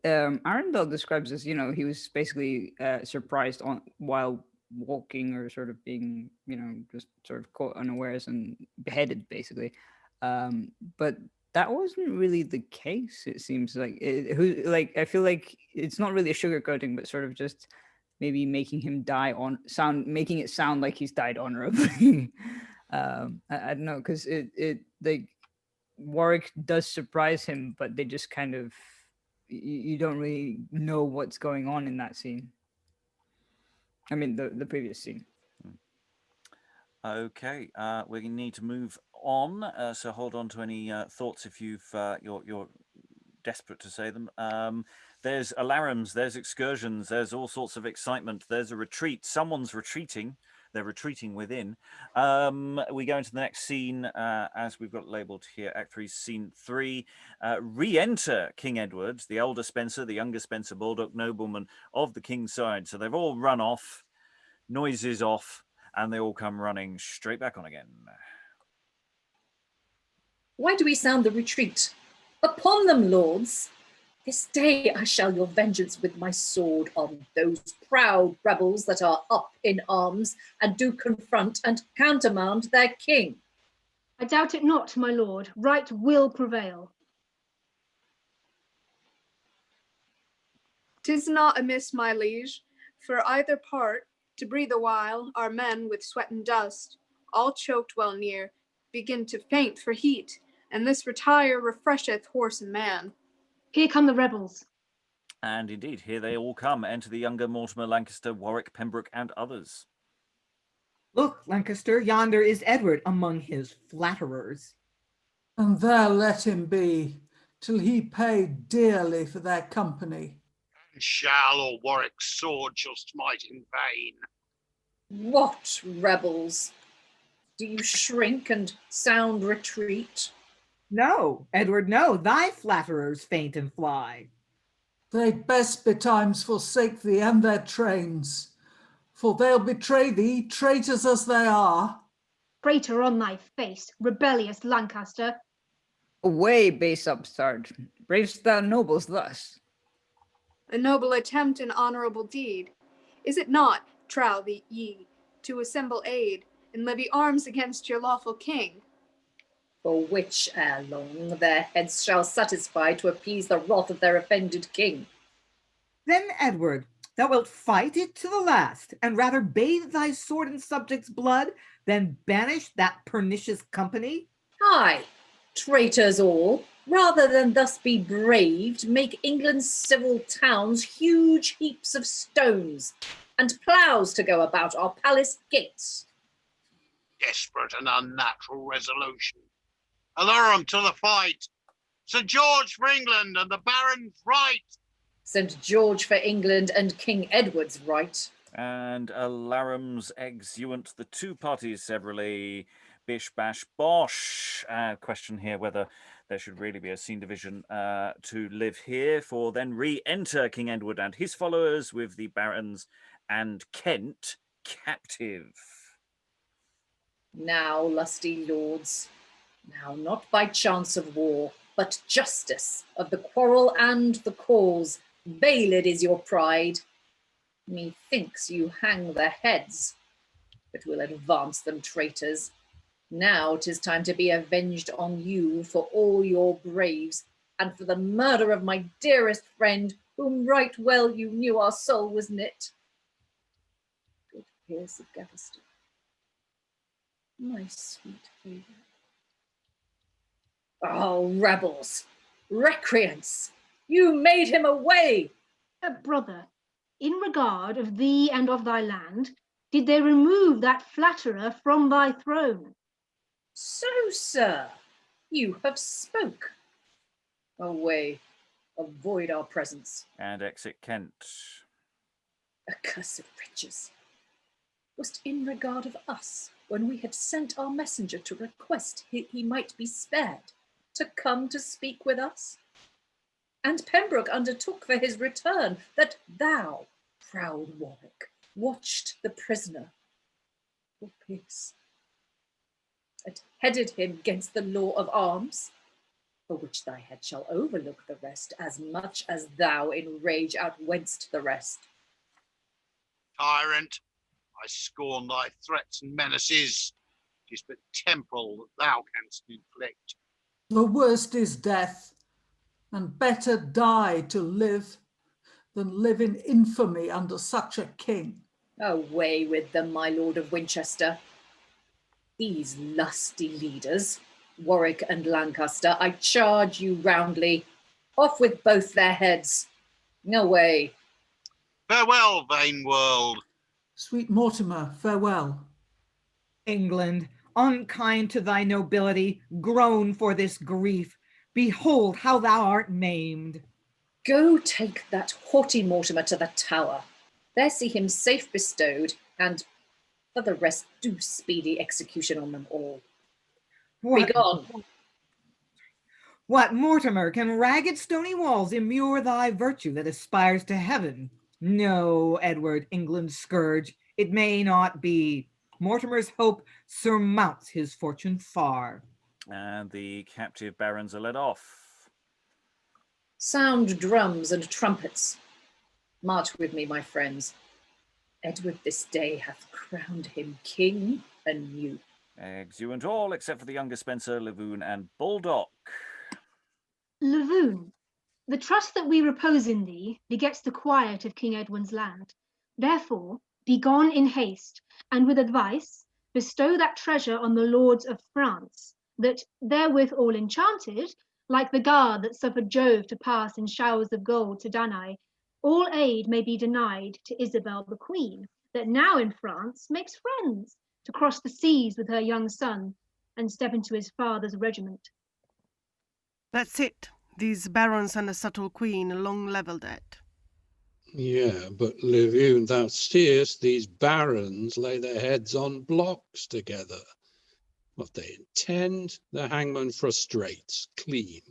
Arendelle describes as, he was basically surprised while walking, or sort of being, just sort of caught unawares and beheaded, basically. But that wasn't really the case. It seems like I feel like it's not really a sugarcoating, but sort of just maybe making him making it sound like he's died honorably. I don't know, because like Warwick does surprise him, but they just kind of you don't really know what's going on in that scene. I mean, the previous scene. Okay, we need to move on. So hold on to any thoughts if you're desperate to say them. There's alarums, there's excursions, there's all sorts of excitement. There's a retreat. Someone's retreating. They're retreating within. We go into the next scene, as we've got labelled here, Act 3, Scene 3. Re-enter King Edward, the elder Spenser, the younger Spenser, Baldock, nobleman of the king's side. So they've all run off, noises off, and they all come running straight back on again. Why do we sound the retreat? Upon them, lords! This day I shall your vengeance with my sword on those proud rebels that are up in arms and do confront and countermand their king. I doubt it not, my lord. Right will prevail. 'Tis not amiss, my liege, for either part to breathe a while. Our men with sweat and dust, all choked well near, begin to faint for heat, and this retire refresheth horse and man. Here come the rebels. And indeed, here they all come. Enter the younger Mortimer, Lancaster, Warwick, Pembroke, and others. Look, Lancaster, yonder is Edward among his flatterers. And there let him be, till he pay dearly for their company. And shall or Warwick's sword shall smite in vain. What rebels? Do you shrink and sound retreat? No, Edward, no, thy flatterers faint and fly. They best betimes forsake thee and their trains, for they'll betray thee, traitors as they are. Traitor on thy face, rebellious Lancaster. Away, base upstart. Bravest thou nobles thus? A noble attempt and honorable deed. Is it not, trow thee ye, to assemble aid and levy arms against your lawful king? For which ere long their heads shall satisfy to appease the wrath of their offended king. Then, Edward, thou wilt fight it to the last, and rather bathe thy sword in subjects' blood than banish that pernicious company? Aye, traitors all, rather than thus be braved, make England's civil towns huge heaps of stones, and ploughs to go about our palace gates. Desperate and unnatural resolution. Allure 'em to the fight. St. George for England and the Baron's right. St. George for England and King Edward's right. And alarums exeunt the two parties severally. Bish, bash, bosh. Question here whether there should really be a scene division to live here, for then re-enter King Edward and his followers with the barons and Kent captive. Now, lusty lords, now not by chance of war, but justice of the quarrel and the cause, veiled is your pride. Methinks you hang their heads, but will advance them traitors. Now 'tis time to be avenged on you for all your braves, and for the murder of my dearest friend, whom right well you knew our soul was knit. Good Pierce of Gaveston, my sweet favourite. Oh, rebels, recreants, you made him away. Brother, in regard of thee and of thy land, did they remove that flatterer from thy throne? So, sir, you have spoke. Away, avoid our presence. And exit Kent. Accursed riches. Was't in regard of us, when we had sent our messenger to request he might be spared, to come to speak with us? And Pembroke undertook for his return, that thou, proud Warwick, watched the prisoner for peace, and headed him against the law of arms, for which thy head shall overlook the rest, as much as thou in rage outwent'st the rest. Tyrant, I scorn thy threats and menaces. 'Tis but temporal that thou canst inflict. The worst is death, and better die to live than live in infamy under such a king. Away with them, my lord of Winchester. These lusty leaders, Warwick and Lancaster, I charge you roundly, off with both their heads. Away. Farewell, vain world. Sweet Mortimer, farewell. England, unkind to thy nobility, groan for this grief. Behold how thou art maimed. Go take that haughty Mortimer to the Tower. There see him safe bestowed, and for the rest do speedy execution on them all. Begone. What, Mortimer, can ragged stony walls immure thy virtue that aspires to heaven? No, Edward, England's scourge, it may not be. Mortimer's hope surmounts his fortune far. And the captive barons are led off. Sound drums and trumpets. March with me, my friends. Edward this day hath crowned him king anew. Exeunt all, except for the younger Spenser, Levune, and Baldock. Levune, the trust that we repose in thee begets the quiet of King Edward's land. Therefore, be gone in haste, and with advice bestow that treasure on the lords of France, that therewith all enchanted, like the guard that suffered Jove to pass in showers of gold to Danae, all aid may be denied to Isabel the Queen, that now in France makes friends, to cross the seas with her young son and step into his father's regiment. That's it. These barons and the subtle queen long levelled at. Yeah, but Levune, thou seest these barons lay their heads on blocks together. What they intend, the hangman frustrates clean.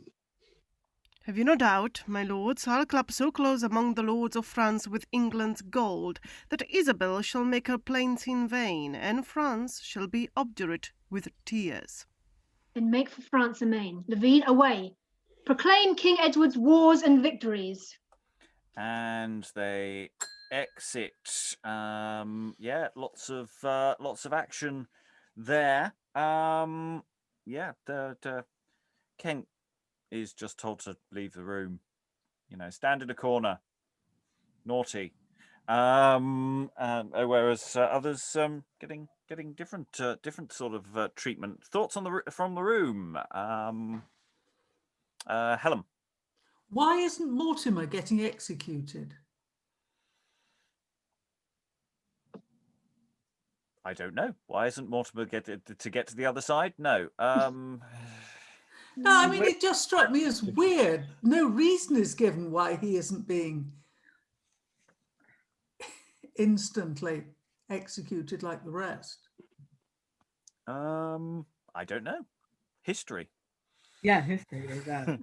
Have you no doubt, my lords, I'll clap so close among the lords of France with England's gold, that Isabel shall make her plaints in vain, and France shall be obdurate with tears. Then make for France amain. Levine, away. Proclaim King Edward's wars and victories. And they exit. Yeah, lots of action there. Kent is just told to leave the room. Stand in a corner. Naughty. Whereas others getting different sort of treatment. Thoughts on from the room. Helen. Why isn't Mortimer getting executed? I don't know. Why isn't Mortimer get to the other side? No. No, I mean, it just struck me as weird. No reason is given why he isn't being instantly executed like the rest. I don't know. History. Yeah, history is that.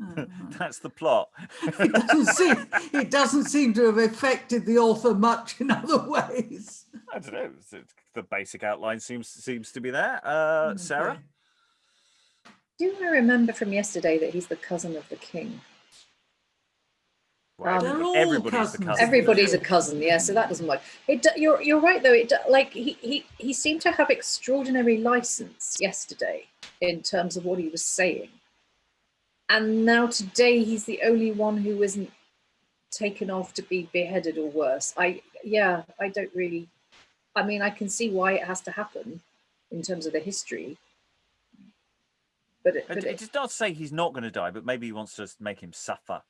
That's the plot. It doesn't seem to have affected the author much in other ways. I don't know. The basic outline seems to be there. Sarah? Do I remember from yesterday that he's the cousin of the king? Well, They're all everybody's the cousins. cousin. Everybody's a cousin, yeah. So that doesn't work. You're right though. He seemed to have extraordinary license yesterday in terms of what he was saying, and now today he's the only one who isn't taken off to be beheaded or worse. I don't really. I mean, I can see why it has to happen in terms of the history. But it does not say he's not going to die, but maybe he wants to make him suffer.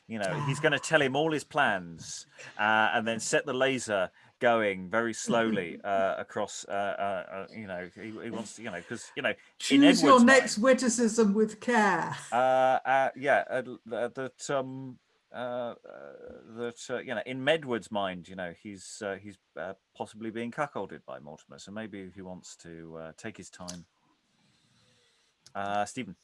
He's going to tell him all his plans and then set the laser going very slowly across. He wants to, because choose your next witticism with care. In Medward's mind, he's possibly being cuckolded by Mortimer, so maybe he wants to take his time. Stephen.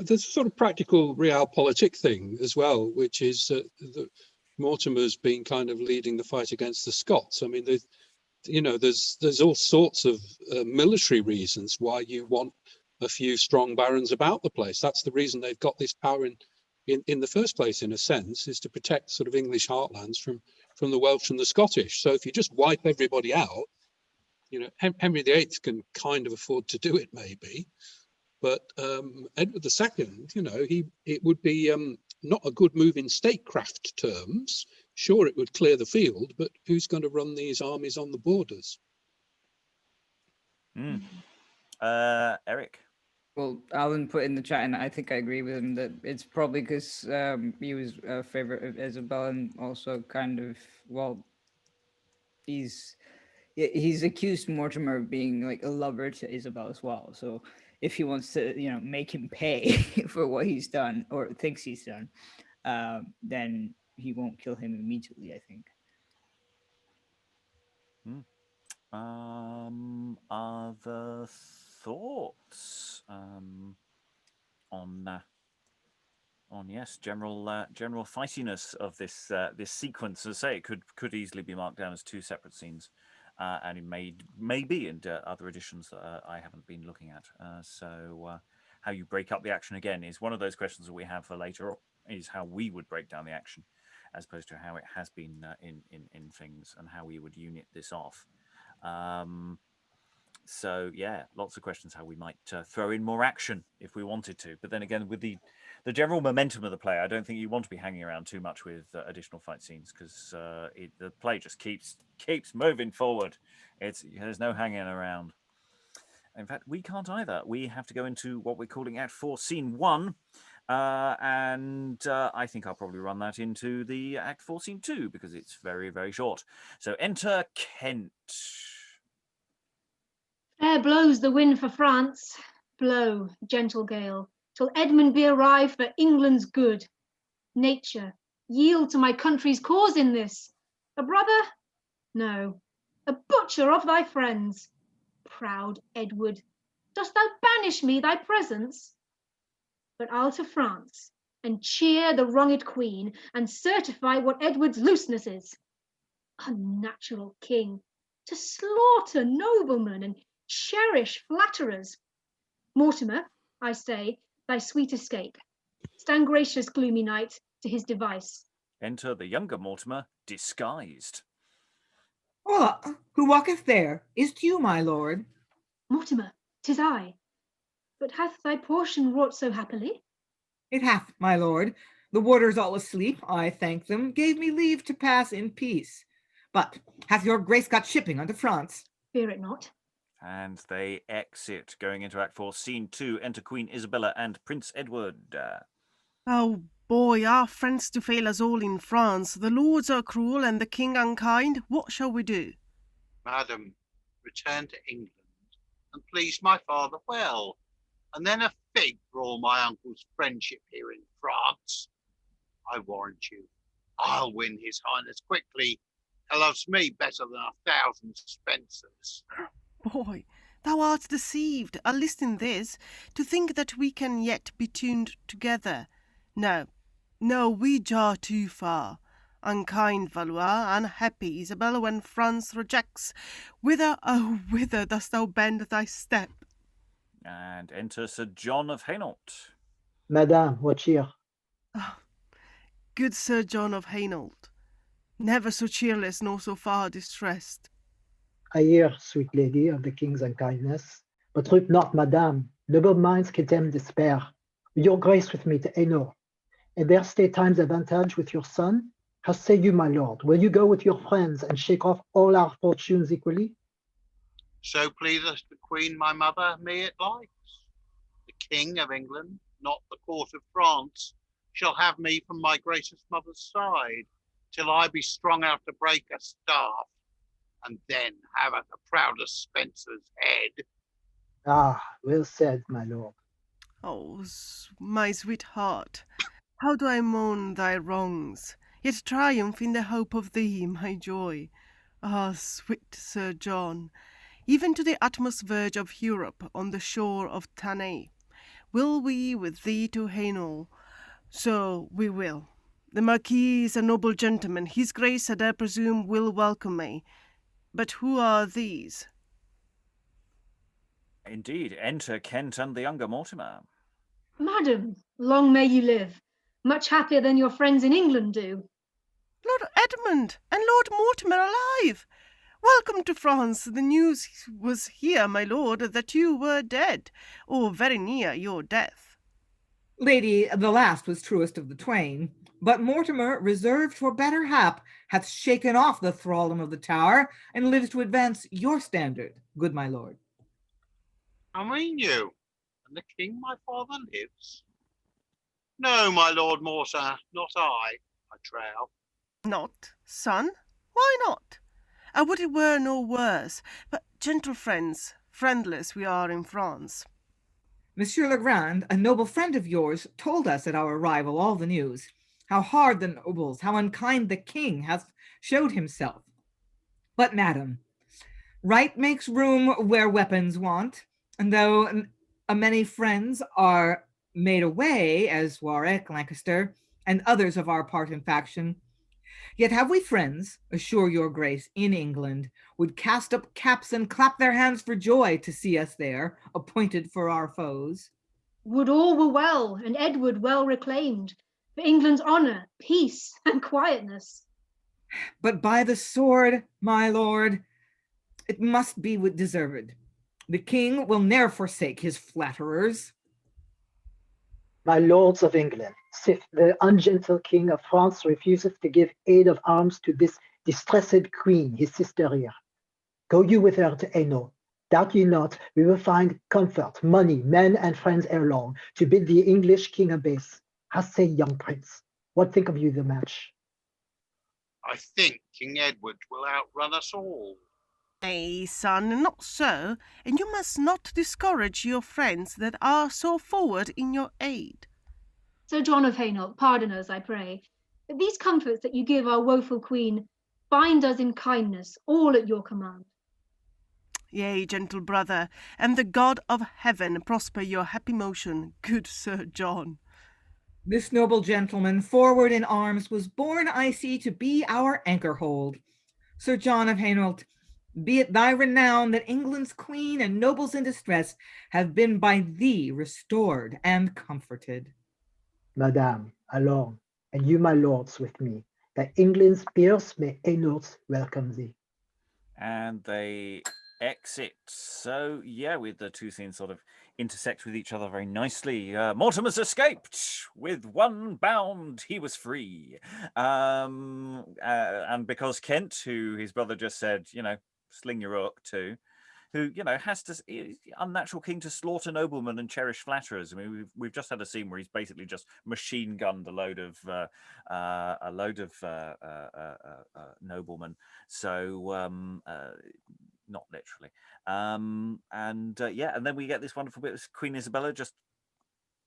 There's a sort of practical realpolitik thing as well, which is that Mortimer's been kind of leading the fight against the Scots. I mean, there's all sorts of military reasons why you want a few strong barons about the place. That's the reason they've got this power in the first place, in a sense, is to protect sort of English heartlands from the Welsh and the Scottish. So if you just wipe everybody out, Henry VIII can kind of afford to do it, maybe. But Edward II, it would be not a good move in statecraft terms. Sure, it would clear the field, but who's going to run these armies on the borders? Eric? Well, Alan put in the chat, and I think I agree with him, that it's probably because he was a favorite of Isabella, and also kind of, well, he's he's accused Mortimer of being like a lover to Isabel as well. So if he wants to, make him pay for what he's done or thinks he's done, then he won't kill him immediately, I think. Other thoughts on yes, general fightiness of this sequence? As I say, it could easily be marked down as two separate scenes, and it may be in other editions that I haven't been looking at. So how you break up the action again is one of those questions that we have for later. Is how we would break down the action, as opposed to how it has been in things, and how we would unit this off. So yeah, lots of questions how we might throw in more action if we wanted to. But then again, with the general momentum of the play, I don't think you want to be hanging around too much with additional fight scenes, because the play just keeps moving forward. There's no hanging around. In fact, we can't either. We have to go into what we're calling Act 4, Scene 1. And I think I'll probably run that into the Act 4, Scene 2, because it's very, very short. So enter Kent. Fair blows the wind for France. Blow, gentle gale, till Edmund be arrived for England's good. Nature, yield to my country's cause in this. A brother? No, a butcher of thy friends. Proud Edward, dost thou banish me thy presence? But I'll to France, and cheer the wronged queen, and certify what Edward's looseness is. Unnatural king, to slaughter noblemen and cherish flatterers. Mortimer, I say, thy sweet escape. Stand gracious, gloomy knight, to his device. Enter the younger Mortimer, disguised. Hola, who walketh there? Is't you, my lord? Mortimer, 'tis I. But hath thy portion wrought so happily? It hath, my lord. The warders all asleep, I thank them, gave me leave to pass in peace. But hath your grace got shipping unto France? Fear it not. And they exit, going into Act 4, Scene 2. Enter Queen Isabella and Prince Edward. Oh boy, our friends to fail us all in France. The lords are cruel and the king unkind. What shall we do? Madam, return to England and please my father well, and then a fig for all my uncle's friendship here in France. I warrant you, I'll win his highness quickly. He loves me better than 1,000 Spensers. Boy, thou art deceived, at least in this, to think that we can yet be tuned together. No, we jar too far. Unkind Valois, unhappy Isabella, when France rejects. Whither, oh, whither dost thou bend thy step? And enter Sir John of Hainault. Madame, what cheer? Oh, good Sir John of Hainault, never so cheerless nor so far distressed. I hear, sweet lady, of the king's unkindness, but weep not, madame. Noble minds condemn despair. Your grace with me to Hainault, and there stay time's advantage with your son. How say you, my lord? Will you go with your friends and shake off all our fortunes equally? So pleaseth the queen my mother me it likes. The king of England, not the court of France, shall have me from my gracious mother's side, till I be strong enough to break a staff, and then have at the proudest Spenser's head. Ah, well said, my lord. Oh, my sweetheart, how do I mourn thy wrongs, yet triumph in the hope of thee, my joy. Ah, sweet Sir John, even to the utmost verge of Europe, on the shore of Tannay, will we with thee to Hainault. So we will. The Marquis is a noble gentleman, his grace, I dare presume, will welcome me. But who are these? Indeed, enter Kent and the younger Mortimer. Madam, long may you live, much happier than your friends in England do. Lord Edmund and Lord Mortimer alive! Welcome to France. The news was here, my lord, that you were dead, or very near your death. Lady, the last was truest of the twain, but Mortimer, reserved for better hap, hath shaken off the thraldom of the Tower, and lives to advance your standard, good my lord. I mean you, and the king my father lives? No, my lord Mortimer, not I trow. Not, son? Why not? I would it were no worse. But, gentle friends, friendless we are in France. Monsieur Legrand, a noble friend of yours, told us at our arrival all the news, how hard the nobles, how unkind the king hath showed himself. But, madam, right makes room where weapons want, and though many friends are made away, as Warwick, Lancaster, and others of our part and faction, yet have we friends, assure your grace, in England, would cast up caps and clap their hands for joy to see us there, appointed for our foes. Would all were well, and Edward well reclaimed, for England's honour, peace, and quietness. But by the sword, my lord, it must be deserved. The king will ne'er forsake his flatterers. My lords of England, sith the ungentle king of France refuseth to give aid of arms to this distressed queen, his sister here, go you with her to Hainault. Doubt ye not, we will find comfort, money, men, and friends ere long, to bid the English king abase. How say, young prince? What think of you the match? I think King Edward will outrun us all. Nay, son, not so, and you must not discourage your friends that are so forward in your aid. Sir John of Hainault, pardon us, I pray, that these comforts that you give our woeful queen bind us in kindness, all at your command. Yea, gentle brother, and the God of heaven prosper your happy motion, good Sir John. This noble gentleman, forward in arms, was born, I see, to be our anchor-hold. Sir John of Hainault, be it thy renown that England's queen and nobles in distress have been by thee restored and comforted. Madame, along, and you, my lords, with me, that England's peers may Hainault welcome thee. And they exit. So, yeah, with the two scenes sort of intersect with each other very nicely. Mortimer's escaped. With one bound, he was free. And because Kent, who his brother just said, sling your hook to, who, has to, unnatural king to slaughter noblemen and cherish flatterers. I mean, we've just had a scene where he's basically just machine gunned a load of noblemen. So, not literally. And then we get this wonderful bit of Queen Isabella, just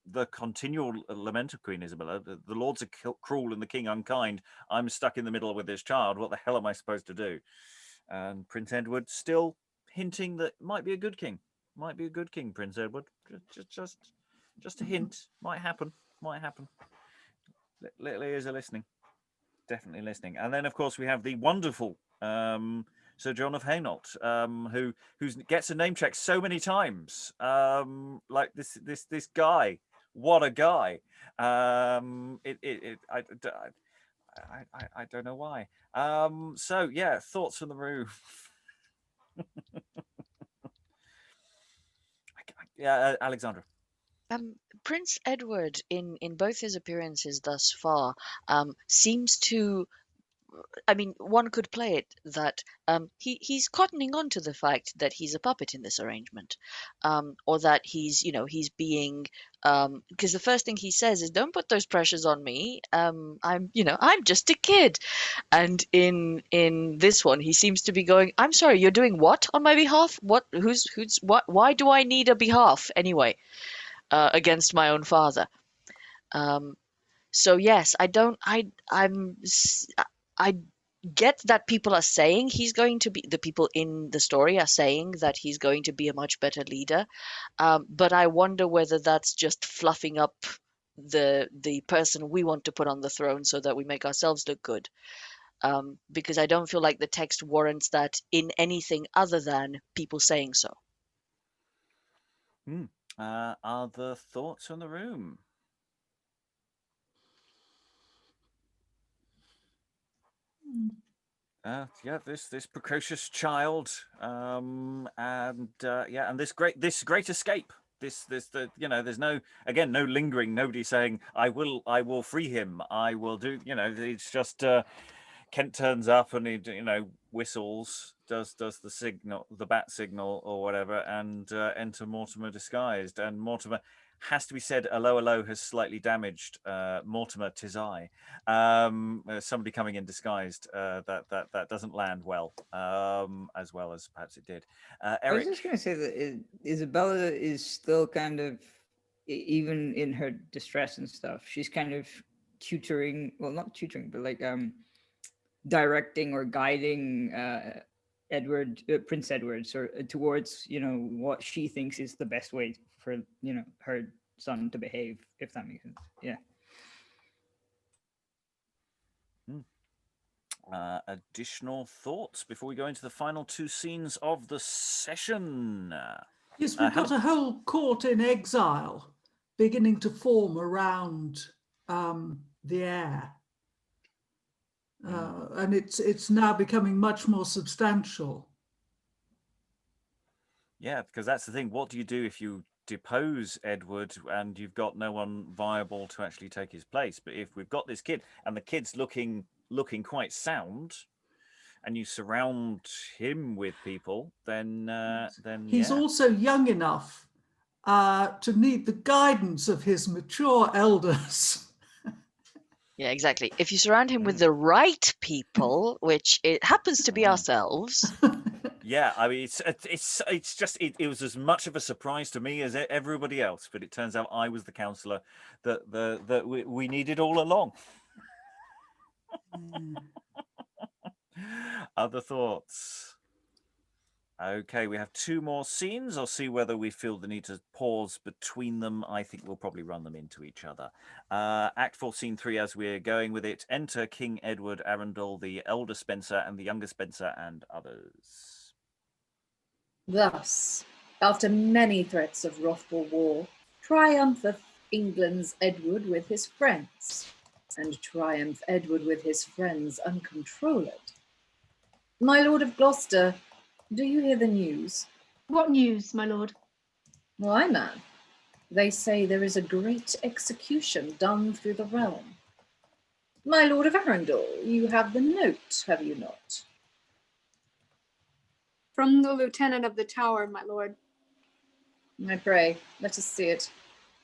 the continual lament of Queen Isabella. The lords are cruel and the king unkind. I'm stuck in the middle with this child. What the hell am I supposed to do? And Prince Edward still hinting that might be a good king. Might be a good king, Prince Edward. Just a hint. Might happen. Little ears are listening. Definitely listening. And then, of course, we have the wonderful Sir John of Hainault, who gets a name check so many times. Like this guy. What a guy. I don't know why. So yeah, thoughts from the room. Yeah, Alexandra. Prince Edward, in both his appearances thus far, seems to. I mean, one could play it that he's cottoning on to the fact that he's a puppet in this arrangement, or that he's being because the first thing he says is, "Don't put those pressures on me. I'm just a kid," and in this one he seems to be going, "I'm sorry, you're doing what on my behalf? What? Who's what? Why do I need a behalf anyway against my own father?" So yes, I get that people are saying he's going to be, the people in the story are saying that he's going to be a much better leader, but I wonder whether that's just fluffing up the person we want to put on the throne so that we make ourselves look good, because I don't feel like the text warrants that in anything other than people saying so. Other thoughts from the room? This precocious child, and this great escape. There's no lingering. Nobody saying I will free him. I will do. It's just Kent turns up and he whistles, does the signal, the bat signal or whatever, and enter Mortimer disguised. And Mortimer has to be said, hello has slightly damaged Mortimer, 'tis I. Somebody coming in disguised, that doesn't land well, as well as perhaps it did. I was Eric. just going to say that Isabella is still kind of, even in her distress and stuff, she's kind of tutoring, well, not tutoring, but like directing or guiding Prince Edward towards, what she thinks is the best way for, her son to behave, if that makes sense. Yeah. Additional thoughts before we go into the final two scenes of the session? Yes, we've got a whole court in exile beginning to form around the heir. And it's now becoming much more substantial. Yeah, because that's the thing. What do you do if you depose Edward and you've got no one viable to actually take his place? But if we've got this kid and the kid's looking quite sound, and you surround him with people, then he's also young enough to need the guidance of his mature elders. Yeah, exactly. If you surround him with the right people, which it happens to be ourselves. Yeah, I mean, it's just it was as much of a surprise to me as everybody else, but it turns out I was the counsellor that we needed all along. Other thoughts? Okay, we have two more scenes. I'll see whether we feel the need to pause between them. I think we'll probably run them into each other. Act 4, Scene 3, as we're going with it. Enter King Edward, Arundel, the elder Spenser, and the younger Spenser, and others. Thus, after many threats of wrathful war, triumpheth England's Edward with his friends, and triumph Edward with his friends uncontrolled. My Lord of Gloucester, do you hear the news? What news, my lord? Why, man, they say there is a great execution done through the realm. My Lord of Arundel, you have the note, have you not? From the Lieutenant of the Tower, my lord. I pray, let us see it.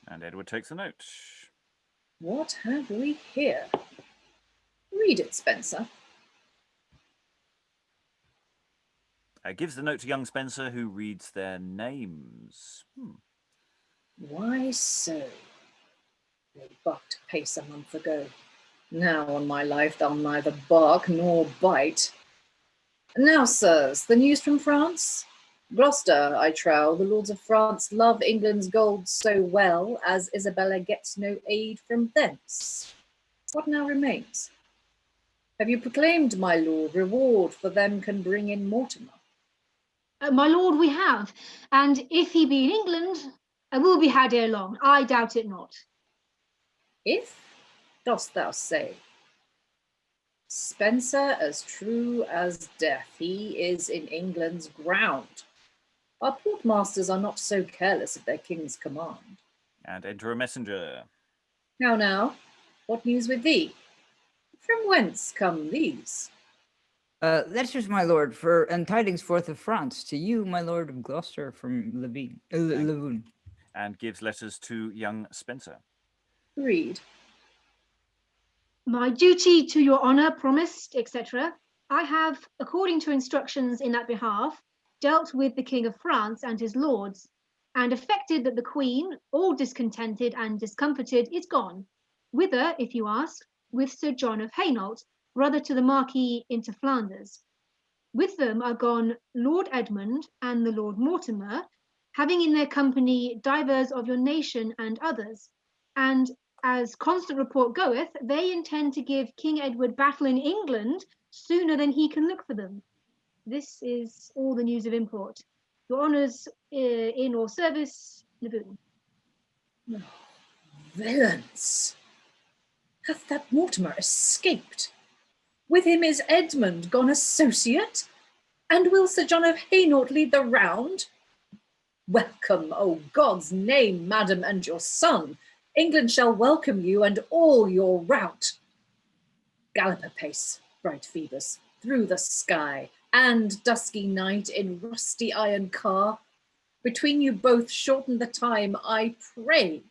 And Edward takes the note. What have we here? Read it, Spenser. Gives the note to young Spenser, who reads their names. Why so? They barked apace a month ago. Now, on my life, they'll neither bark nor bite. Now, sirs, the news from France? Gloucester, I trow, the lords of France love England's gold so well as Isabella gets no aid from thence. What now remains? Have you proclaimed, my lord, reward for them can bring in Mortimer? My lord, we have, and if he be in England, will be had ere long. I doubt it not. If, dost thou say? Spenser, as true as death, he is in England's ground. Our portmasters are not so careless of their king's command. And enter a messenger. Now, what news with thee? From whence come these? Letters, my lord, and tidings forth of France, to you, my lord of Gloucester, from Levune. And gives letters to young Spenser. Read. My duty to your honour promised, etc. I have, according to instructions in that behalf, dealt with the King of France and his lords, and effected that the Queen, all discontented and discomfited, is gone. Whither, if you ask? With Sir John of Hainault, brother to the Marquis into Flanders. With them are gone Lord Edmund and the Lord Mortimer, having in their company divers of your nation and others. And as constant report goeth, they intend to give King Edward battle in England sooner than he can look for them. This is all the news of import. Your honours in or service, Levune. Oh, villains! Hath that Mortimer escaped? With him is Edmund gone associate? And will Sir John of Hainault lead the round? Welcome, O God's name, madam, and your son. England shall welcome you and all your rout. Gallop apace, bright Phoebus, through the sky, and dusky night in rusty iron car. Between you both shorten the time, I pray,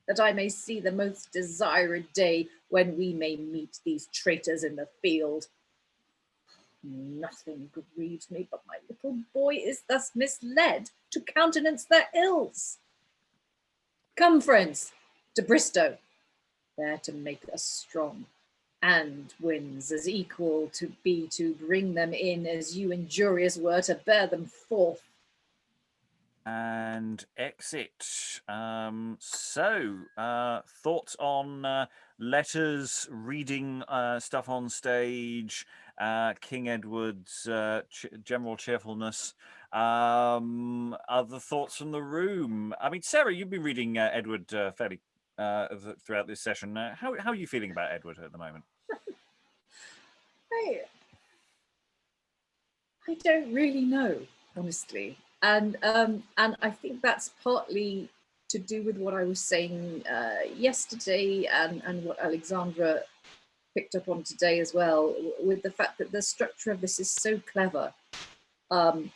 that I may see the most desired day when we may meet these traitors in the field. Nothing grieves me, but my little boy is thus misled to countenance their ills. Come, friends, to Bristow, there to make us strong, and wins as equal to be to bring them in as you injurious were to bear them forth. And exit. Thoughts on letters, reading stuff on stage, King Edward's general cheerfulness. Other thoughts from the room? I mean, Sarah, you've been reading Edward fairly throughout this session. How are you feeling about Edward at the moment? I don't really know, honestly. And I think that's partly to do with what I was saying yesterday and what Alexandra picked up on today as well, with the fact that the structure of this is so clever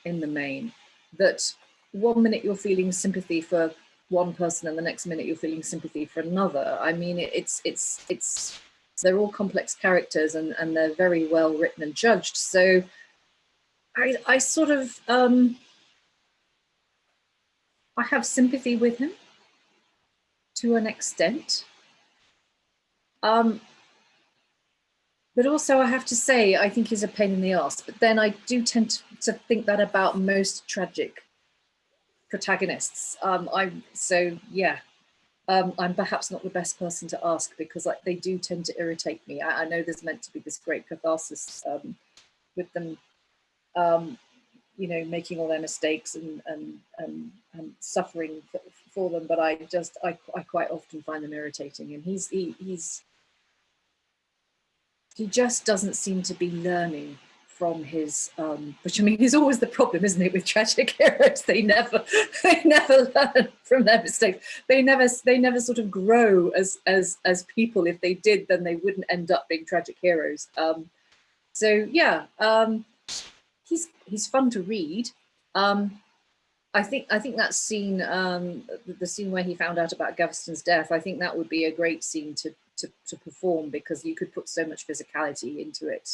in the main, that one minute you're feeling sympathy for one person and the next minute you're feeling sympathy for another. I mean, it's they're all complex characters and they're very well written and judged. So I sort of... I have sympathy with him to an extent. But also I have to say, I think he's a pain in the ass. But then I do tend to think that about most tragic protagonists. I'm perhaps not the best person to ask because they do tend to irritate me. I know there's meant to be this great catharsis with them. Making all their mistakes and suffering for them, but I quite often find them irritating. And he just doesn't seem to be learning from his, which I mean is always the problem, isn't it, with tragic heroes? They never learn from their mistakes. They never sort of grow as people. If they did, then they wouldn't end up being tragic heroes. He's fun to read. I think that scene, the scene where he found out about Gaveston's death, I think that would be a great scene to perform because you could put so much physicality into it.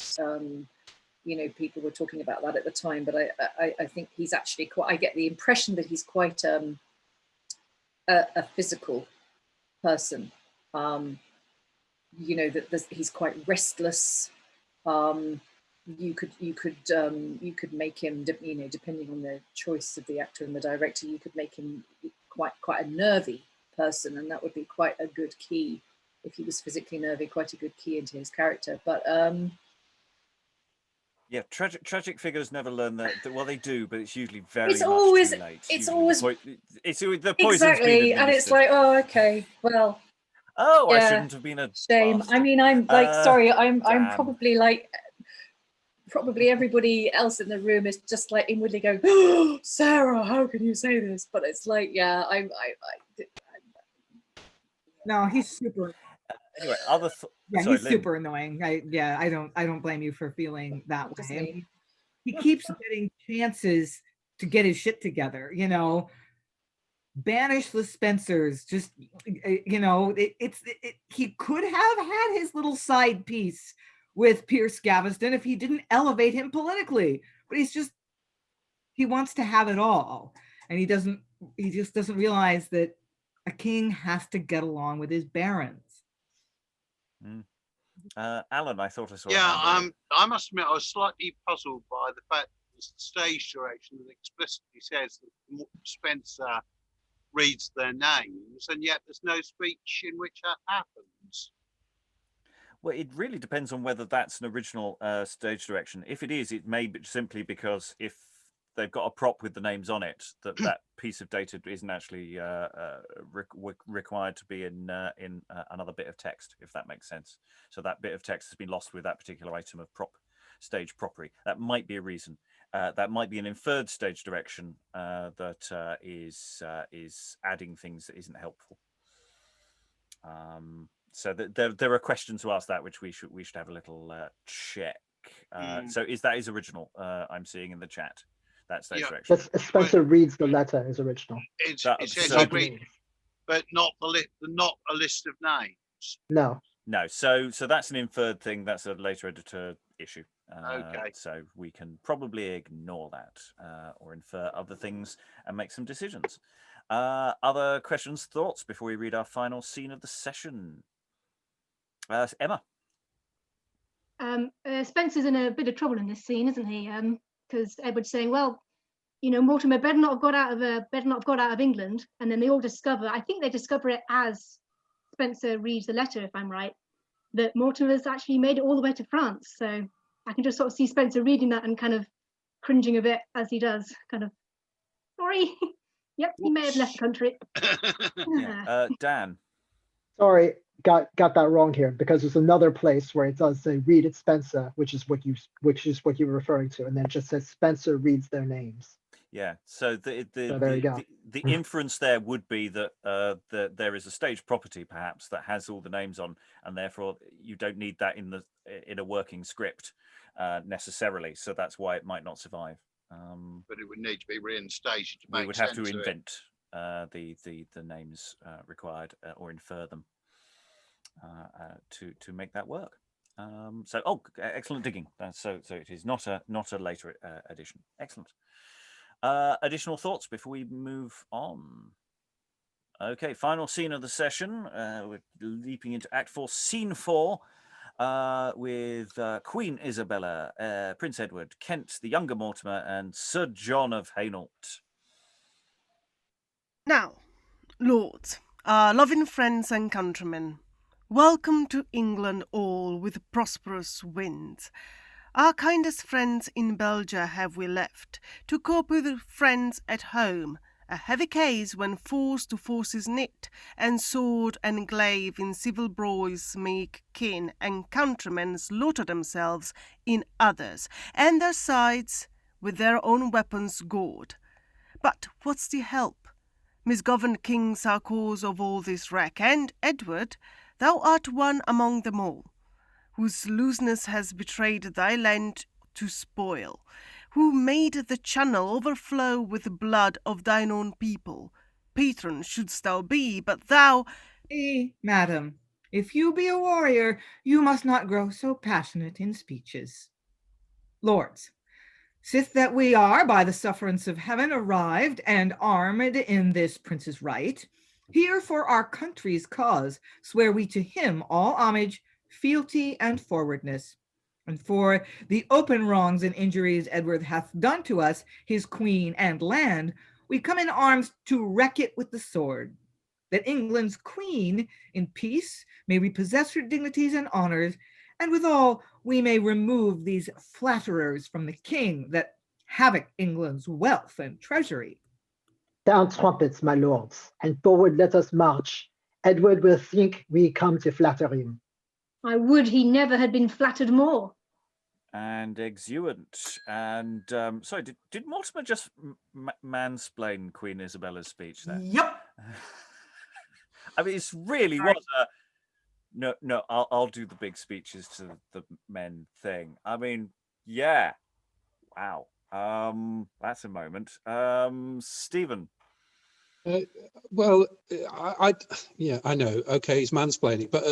People were talking about that at the time, but I think he's actually quite. I get the impression that he's quite a physical person. That he's quite restless. You could make him, depending on the choice of the actor and the director, you could make him quite a nervy person, and that would be quite a good key if he was physically nervy. Quite a good key into his character. But tragic figures never learn that. Well, they do, but it's usually very it's always too late. it's always it's the poison's exactly, been and it's like, oh, okay, well. Oh, yeah, I shouldn't have been a shame. bastard. I mean, I'm like, sorry, I'm damn. probably everybody else in the room is just like inwardly going, oh, Sarah, how can you say this? But it's like, yeah, No, he's super. Anyway, he's Lynn. super annoying. I don't blame you for feeling that way. I mean, he keeps getting chances to get his shit together. Banish the Spensers. Just he could have had his little side piece with Pierce Gaveston if he didn't elevate him politically, but he wants to have it all, and he just doesn't realize that a king has to get along with his barons. Alan, I thought I saw. I must admit I was slightly puzzled by the fact that the stage direction that explicitly says that Spenser reads their names, and yet there's no speech in which that happens. Well, it really depends on whether that's an original stage direction. If it is, it may be simply because if they've got a prop with the names on it, that piece of data isn't actually required to be in another bit of text, if that makes sense. So that bit of text has been lost with that particular item of stage property. That might be a reason. That might be an inferred stage direction that is adding things that isn't helpful. So there are questions to ask that, which we should have a little check. So is original? I'm seeing in the chat. That's those Yeah. directions. Spenser reads the letter as original. It That's says so- agreed, but not a list of names. No. No, so that's an inferred thing. That's a later editor issue. Okay. So we can probably ignore that or infer other things and make some decisions. Other questions, thoughts before we read our final scene of the session? Emma. Spenser's in a bit of trouble in this scene, isn't he? Because Edward's saying, well, you know, Mortimer better not have got out of England, and then they all discover. I think they discover it as Spenser reads the letter, if I'm right, that Mortimer's actually made it all the way to France. So I can just sort of see Spenser reading that and kind of cringing a bit as he does, kind of, sorry, yep, he may have left the country. Yeah. Dan. Sorry, got that wrong here, because there's another place where it does say read it Spenser, which is what you were referring to, and then it just says Spenser reads their names. Yeah, so there you go. the inference there would be that there is a stage property perhaps that has all the names on, and therefore you don't need that in a working script necessarily. So that's why it might not survive. But it would need to be reinstated to make sense. We would have to of it. invent the names required or infer them to make that work. Excellent digging. So it is not a later edition. Excellent. Additional thoughts before we move on? Okay, final scene of the session. We're leaping into Act 4, Scene 4, with Queen Isabella, Prince Edward, Kent, the younger Mortimer, and Sir John of Hainault. Now, lords, our loving friends and countrymen, welcome to England all with prosperous winds. Our kindest friends in Belgia have we left, to cope with friends at home, a heavy case when force to forces knit, and sword and glaive in civil broils make kin and countrymen slaughter themselves in others, and their sides with their own weapons gored. But what's the help? Misgoverned kings are cause of all this wreck, and Edward, thou art one among them all, whose looseness has betrayed thy land to spoil, who made the channel overflow with the blood of thine own people. Patron shouldst thou be, but thou— Madam, if you be a warrior, you must not grow so passionate in speeches. Lords, sith that we are, by the sufferance of heaven, arrived and armed in this prince's right, here for our country's cause swear we to him all homage, fealty, and forwardness. And for the open wrongs and injuries Edward hath done to us, his queen and land, we come in arms to wreck it with the sword, that England's queen in peace may repossess her dignities and honors, and withal we may remove these flatterers from the king that havoc England's wealth and treasury. Down trumpets, my lords, and forward let us march. Edward will think we come to flatter him. I would he never had been flattered more. And exuent. And sorry, did Mortimer just mansplain Queen Isabella's speech there? Yep. I mean, it's really was a no. I'll do the big speeches to the men thing. I mean, yeah, wow. That's a moment. Stephen. Well, I know. Okay, he's mansplaining, but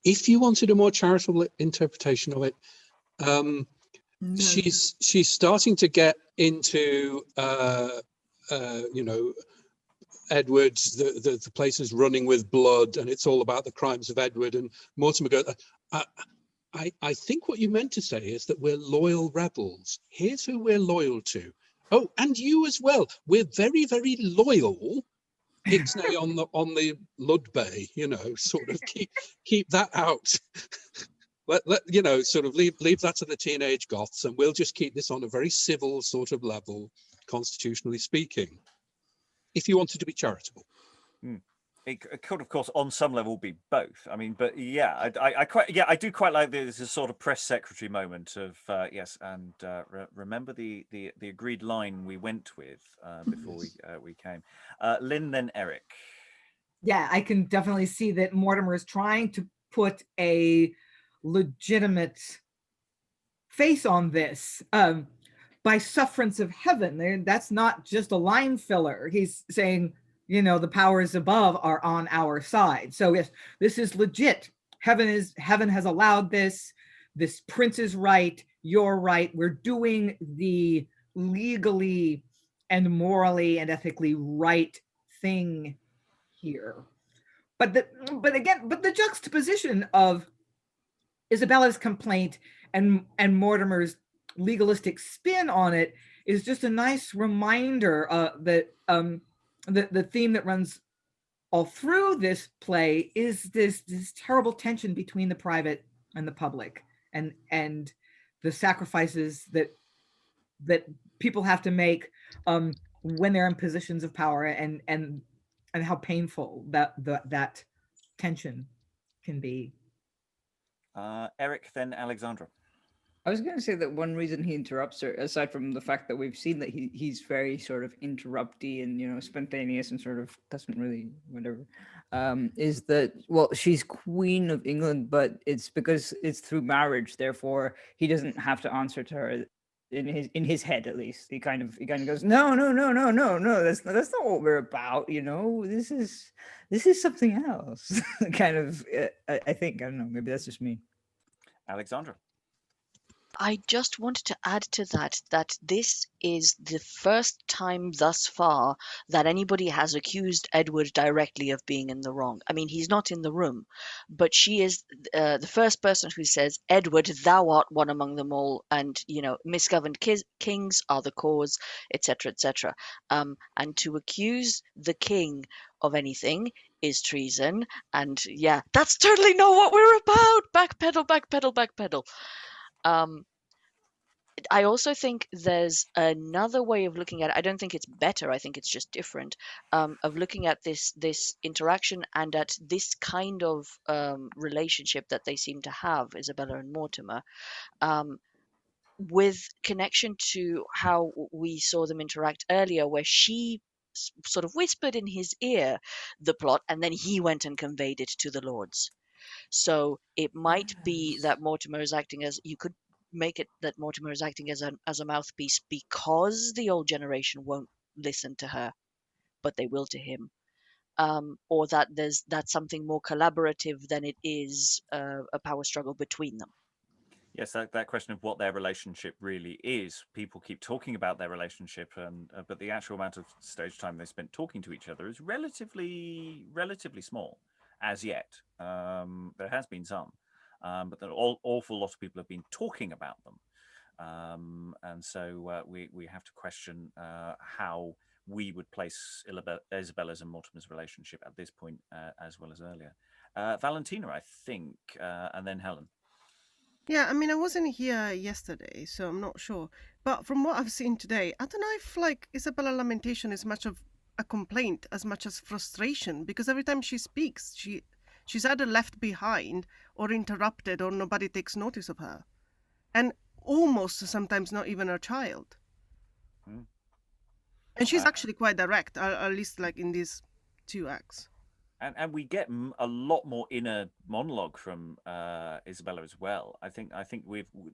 if you wanted a more charitable interpretation of it, No. she's starting to get into Edward, the place is running with blood, and it's all about the crimes of Edward. And Mortimer goes, I think what you meant to say is that we're loyal rebels. Here's who we're loyal to. Oh, and you as well. We're very, very loyal. Ixnay on the Ludbay, sort of keep that out. let sort of leave that to the teenage Goths, and we'll just keep this on a very civil sort of level, constitutionally speaking. If you wanted to be charitable. It could, of course, on some level be both. I mean, but yeah, I do quite like this sort of press secretary moment of yes, and remember the agreed line we went with before we came. Lynn, then Eric. Yeah, I can definitely see that Mortimer is trying to put a legitimate face on this. by sufferance of heaven. That's not just a line filler. He's saying, you know, the powers above are on our side. So if this is legit, heaven has allowed this prince is right, you're right, we're doing the legally and morally and ethically right thing here. But the juxtaposition of Isabella's complaint and Mortimer's legalistic spin on it is just a nice reminder that the theme that runs all through this play is this terrible tension between the private and the public, and the sacrifices that people have to make when they're in positions of power, and how painful that tension can be. Eric, then Alexandra. I was going to say that one reason he interrupts her, aside from the fact that we've seen that he's very sort of interrupty and, you know, spontaneous and sort of doesn't really whatever, is that, well, she's Queen of England, but it's because it's through marriage. Therefore, he doesn't have to answer to her in his head, at least. He kind of goes, no. That's not what we're about. You know, this is something else. Kind of. I think, I don't know. Maybe that's just me. Alexandra. I just wanted to add to that this is the first time thus far that anybody has accused Edward directly of being in the wrong. I mean, he's not in the room, but she is the first person who says, Edward, thou art one among them all, and, you know, misgoverned kings are the cause, etc., etc. And to accuse the king of anything is treason, and yeah, that's totally not what we're about. Backpedal. I also think there's another way of looking at it. I don't think it's better. I think it's just different, of looking at this interaction and at this kind of relationship that they seem to have, Isabella and Mortimer, with connection to how we saw them interact earlier, where she sort of whispered in his ear the plot, and then he went and conveyed it to the lords. So it might be that Mortimer is acting as, you could make it that Mortimer is acting as a mouthpiece because the old generation won't listen to her, but they will to him, or that that's something more collaborative than it is a power struggle between them. Yes, that question of what their relationship really is. People keep talking about their relationship, and but the actual amount of stage time they spent talking to each other is relatively small as yet. There has been some, but an awful lot of people have been talking about them, and so we have to question how we would place Isabella's and Mortimer's relationship at this point, as well as earlier. Valentina, I think, and then Helen. Yeah, I mean, I wasn't here yesterday, so I'm not sure. But from what I've seen today, I don't know if, like, Isabella lamentation is much of a complaint as much as frustration, because every time she speaks, she's either left behind or interrupted, or nobody takes notice of her. And almost sometimes not even her child. And she's actually quite direct, at least like in these 2 acts. And we get a lot more inner monologue from Isabella as well. I think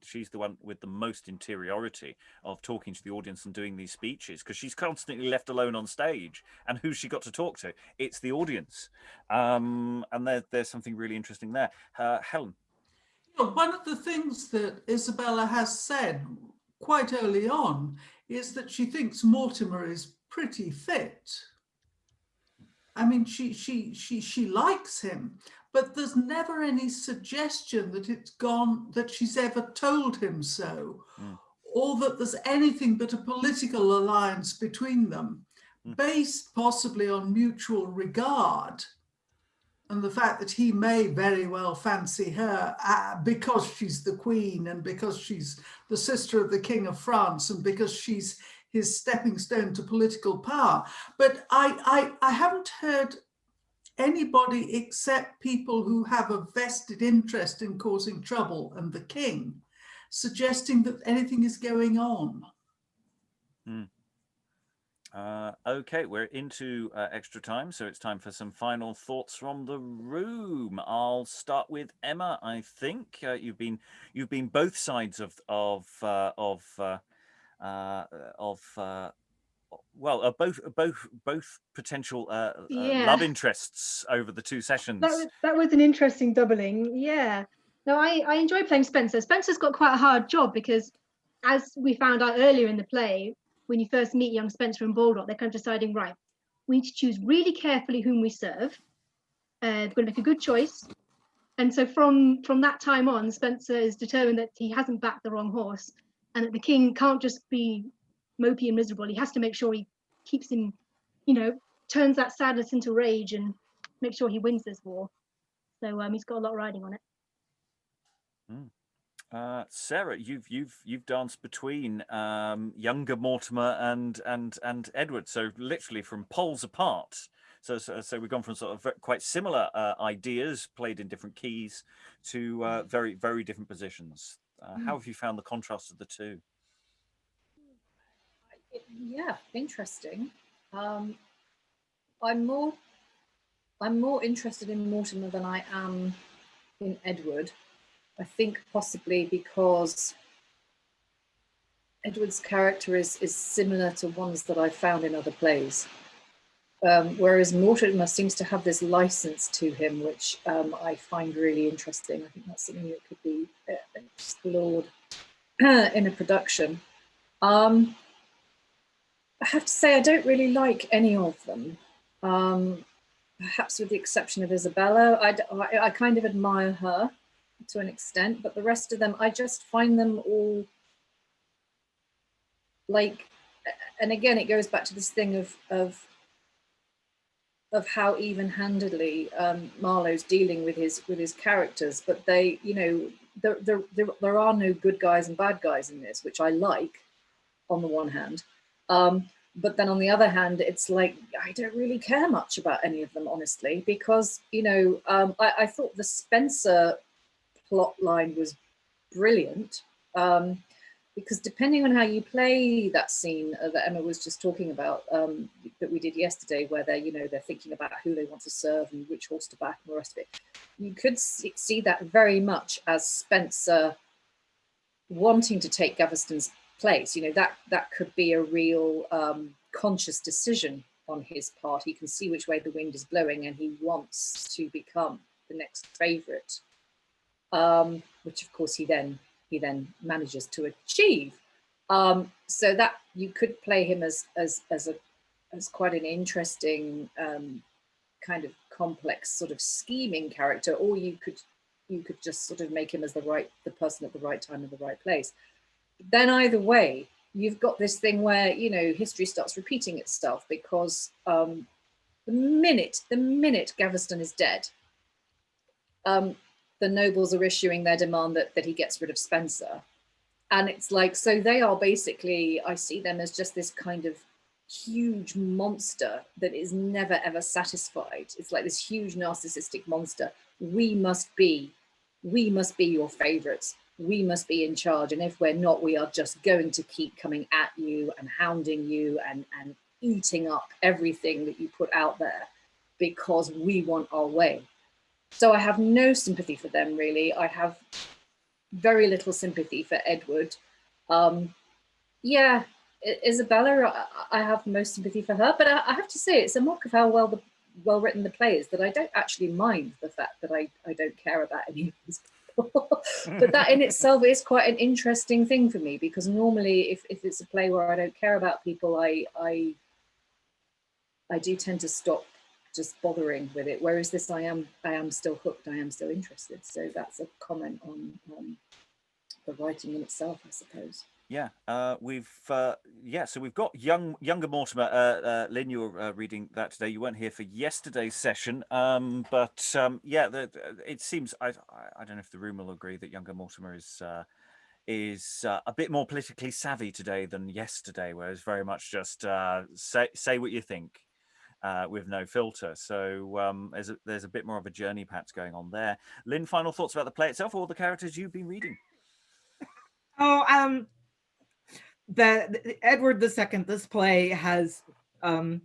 she's the one with the most interiority of talking to the audience and doing these speeches, because she's constantly left alone on stage. And who's she got to talk to? It's the audience. And there's something really interesting there. Helen. One of the things that Isabella has said quite early on is that she thinks Mortimer is pretty fit. I mean, she likes him, but there's never any suggestion that she's ever told him so, or that there's anything but a political alliance between them, based possibly on mutual regard, and the fact that he may very well fancy her because she's the queen, and because she's the sister of the King of France, and because she's his stepping stone to political power. But I haven't heard anybody except people who have a vested interest in causing trouble and the king suggesting that anything is going on. Okay, we're into extra time, so it's time for some final thoughts from the room. I'll start with Emma. I think you've been both sides of both potential Yeah. love interests over the two sessions. That was an interesting doubling. Yeah. No, I enjoy playing Spenser. Spenser's got quite a hard job because, as we found out earlier in the play, when you first meet young Spenser and Baldock, they're kind of deciding, right, we need to choose really carefully whom we serve. We're going to make a good choice. And so from that time on, Spenser is determined that he hasn't backed the wrong horse, and that the king can't just be mopey and miserable. He has to make sure he keeps him, turns that sadness into rage and make sure he wins this war. So he's got a lot riding on it. Sarah, you've danced between younger Mortimer and Edward, so literally from poles apart. So we've gone from sort of quite similar ideas played in different keys to very, very different positions. How have you found the contrast of the two? Yeah, interesting. I'm more interested in Mortimer than I am in Edward. I think possibly because Edward's character is similar to ones that I've found in other plays. Whereas Mortimer seems to have this license to him, which I find really interesting. I think that's something that could be explored in a production. I have to say I don't really like any of them. Perhaps with the exception of Isabella. I kind of admire her to an extent, but the rest of them, I just find them all like, and again, it goes back to this thing of how even-handedly Marlowe's dealing with his characters, but they, there are no good guys and bad guys in this, which I like on the one hand. But then on the other hand, it's like, I don't really care much about any of them, honestly, because, I thought the Spenser plot line was brilliant, because depending on how you play that scene that Emma was just talking about, that we did yesterday, where they're thinking about who they want to serve and which horse to back and the rest of it, you could see that very much as Spenser wanting to take Gaveston's place. That could be a real conscious decision on his part. He can see which way the wind is blowing and he wants to become the next favourite, which of course he then manages to achieve. So that you could play him as quite an interesting kind of complex sort of scheming character, or you could just sort of make him as the person at the right time in the right place. Then either way, you've got this thing where history starts repeating itself, because the minute Gaveston is dead, the nobles are issuing their demand that he gets rid of Spenser. And it's like, so they are basically, I see them as just this kind of huge monster that is never ever satisfied. It's like this huge narcissistic monster. We must be your favorites. We must be in charge. And if we're not, we are just going to keep coming at you and hounding you and eating up everything that you put out there, because we want our way. So I have no sympathy for them, really. I have very little sympathy for Edward. Isabella, I have most sympathy for her, but I have to say it's a mark of how well written the play is that I don't actually mind the fact that I don't care about any of these people. But that in itself is quite an interesting thing for me, because normally if it's a play where I don't care about people, I do tend to stop just bothering with it, whereas this I am still hooked, I am still interested. So that's a comment on the writing in itself, I suppose. So we've got younger Mortimer. Lynn, you were reading that today. You weren't here for yesterday's session, it seems I don't know if the room will agree that younger Mortimer is a bit more politically savvy today than yesterday, where it's very much just say what you think. With no filter, so there's a bit more of a journey perhaps going on there. Lynn, final thoughts about the play itself or the characters you've been reading? The Edward II, this play has a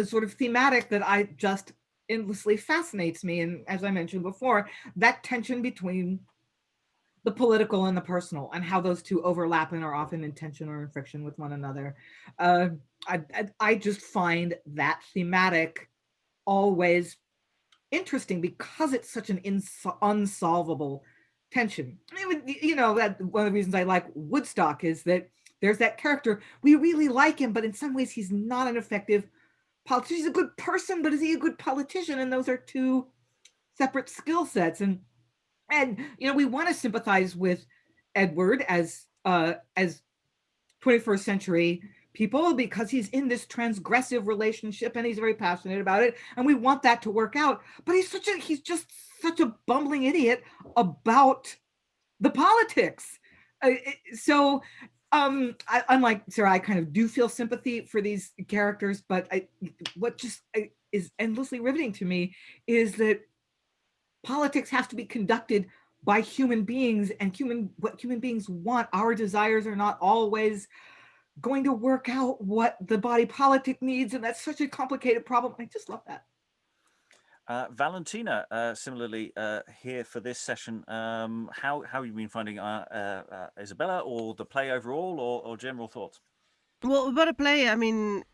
sort of thematic that I just endlessly fascinates me, and as I mentioned before, that tension between the political and the personal, and how those two overlap and are often in tension or in friction with one another. I just find that thematic always interesting because it's such an unsolvable tension. I mean, you know, that one of the reasons I like Woodstock is that there's that character, we really like him, but in some ways he's not an effective politician. He's a good person, but is he a good politician? And those are two separate skill sets. And you know, we want to sympathize with Edward as 21st century people because he's in this transgressive relationship and he's very passionate about it, and we want that to work out. But he's just such a bumbling idiot about the politics. Unlike Sarah, I kind of do feel sympathy for these characters, but what is endlessly riveting to me is that politics have to be conducted by human beings, and what human beings want. Our desires are not always going to work out what the body politic needs, and that's such a complicated problem. I just love that. Valentina, similarly here for this session, how have you been finding Isabella, or the play overall, or general thoughts? Well, about a play, I mean,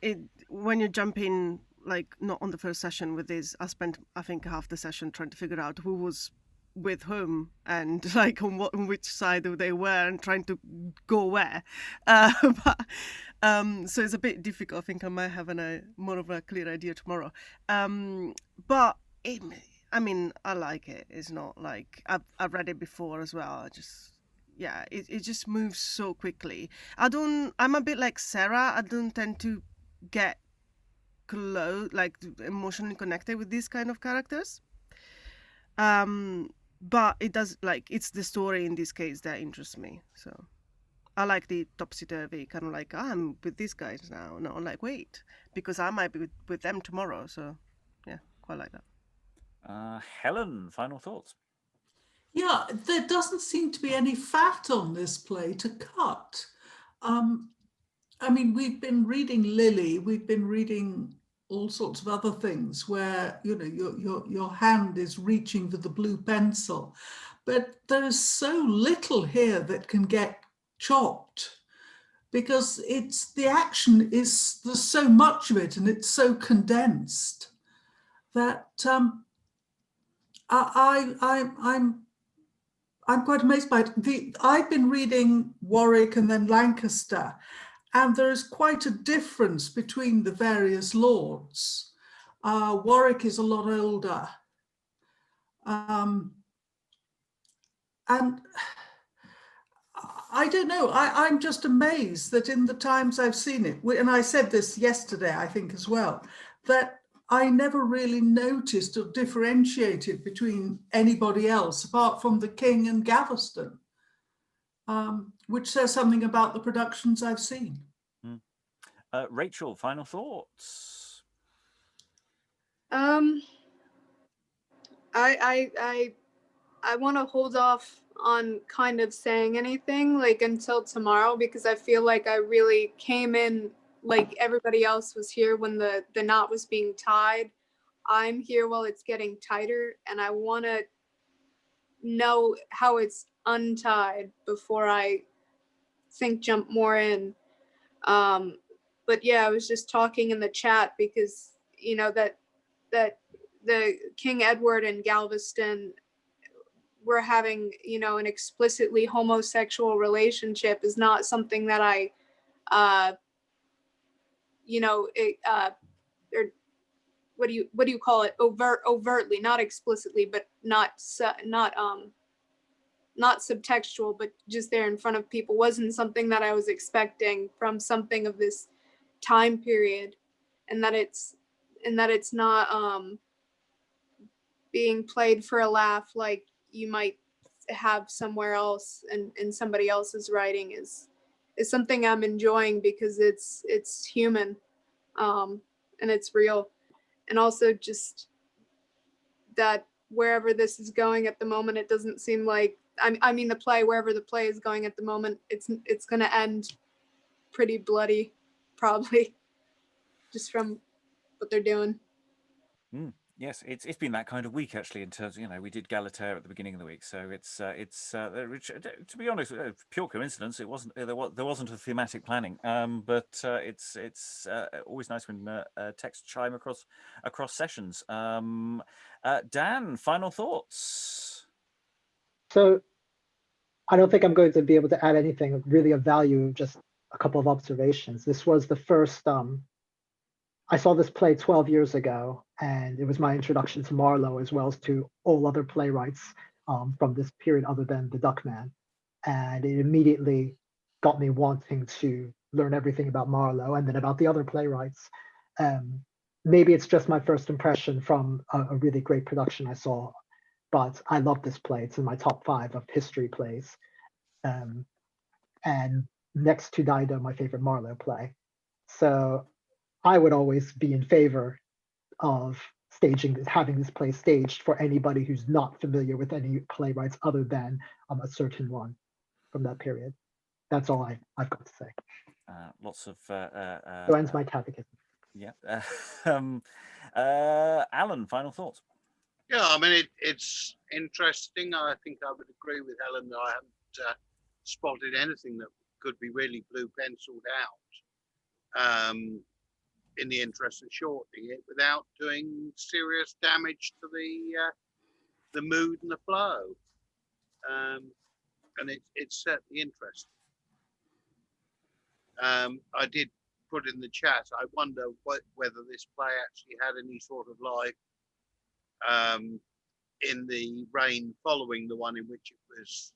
when you jump in, like, not on the first session with this, I spent, I think, half the session trying to figure out who was with whom and like on which side they were and trying to go where. So it's a bit difficult. I think I might have more of a clear idea tomorrow. But I mean, I like it. It's not like I've read it before as well. It just moves so quickly. I'm a bit like Sarah. I don't tend to get close, like emotionally connected with these kind of characters. But it does, like, it's the story in this case that interests me. So I like the topsy-turvy kind of like, I'm with these guys now. No, I'm like, wait, because I might be with them tomorrow. So yeah, quite like that. Helen, final thoughts? Yeah, there doesn't seem to be any fat on this play to cut. I mean, we've been reading Lily, we've been reading all sorts of other things where, you know, your hand is reaching for the blue pencil, but there is so little here that can get chopped, because the action is, there's so much of it and it's so condensed that I'm quite amazed by it. I've been reading Warwick and then Lancaster, and there is quite a difference between the various lords. Warwick is a lot older. And I don't know, I'm just amazed that in the times I've seen it, and I said this yesterday, I think as well, that I never really noticed or differentiated between anybody else apart from the King and Gaveston, which says something about the productions I've seen. Rachael, final thoughts? I want to hold off on kind of saying anything like until tomorrow, because I feel like I really came in like everybody else was here when the knot was being tied. I'm here while it's getting tighter, and I want to know how it's untied before I jump more in. But yeah, I was just talking in the chat because, you know, that the King Edward and Galveston were having, you know, an explicitly homosexual relationship is not something that I, you know, or what do you call it? Overtly, not explicitly, but not subtextual, but just there in front of people, wasn't something that I was expecting from something of this time period, and that it's not being played for a laugh like you might have somewhere else and in somebody else's writing is something I'm enjoying, because it's human, and it's real. And also just that wherever this is going at the moment, it doesn't seem like, I mean the play, wherever the play is going at the moment, it's going to end pretty bloody, probably, just from what they're doing. Yes, it's been that kind of week actually. In terms, we did Galatea at the beginning of the week, so it's to be honest, pure coincidence. It wasn't there wasn't a thematic planning, but it's always nice when texts chime across sessions. Dan, final thoughts. So I don't think I'm going to be able to add anything really of value, just a couple of observations. This was the first, I saw this play 12 years ago, and it was my introduction to Marlowe as well as to all other playwrights from this period other than the Duckman. And it immediately got me wanting to learn everything about Marlowe and then about the other playwrights. Maybe it's just my first impression from a really great production I saw, but I love this play. It's in my top 5 of history plays. And next to Dido, my favorite Marlowe play. So I would always be in favor of having this play staged for anybody who's not familiar with any playwrights other than a certain one from that period. That's all I've got to say. Lots of. So ends my catechism. Yeah. Alan, final thoughts. Yeah, I mean, it's interesting. I think I would agree with Helen that I haven't spotted anything that could be really blue penciled out. In the interest of shortening it without doing serious damage to the mood and the flow. And it's certainly interesting. I did put in the chat, I wonder whether this play actually had any sort of life in the reign following the one in which it was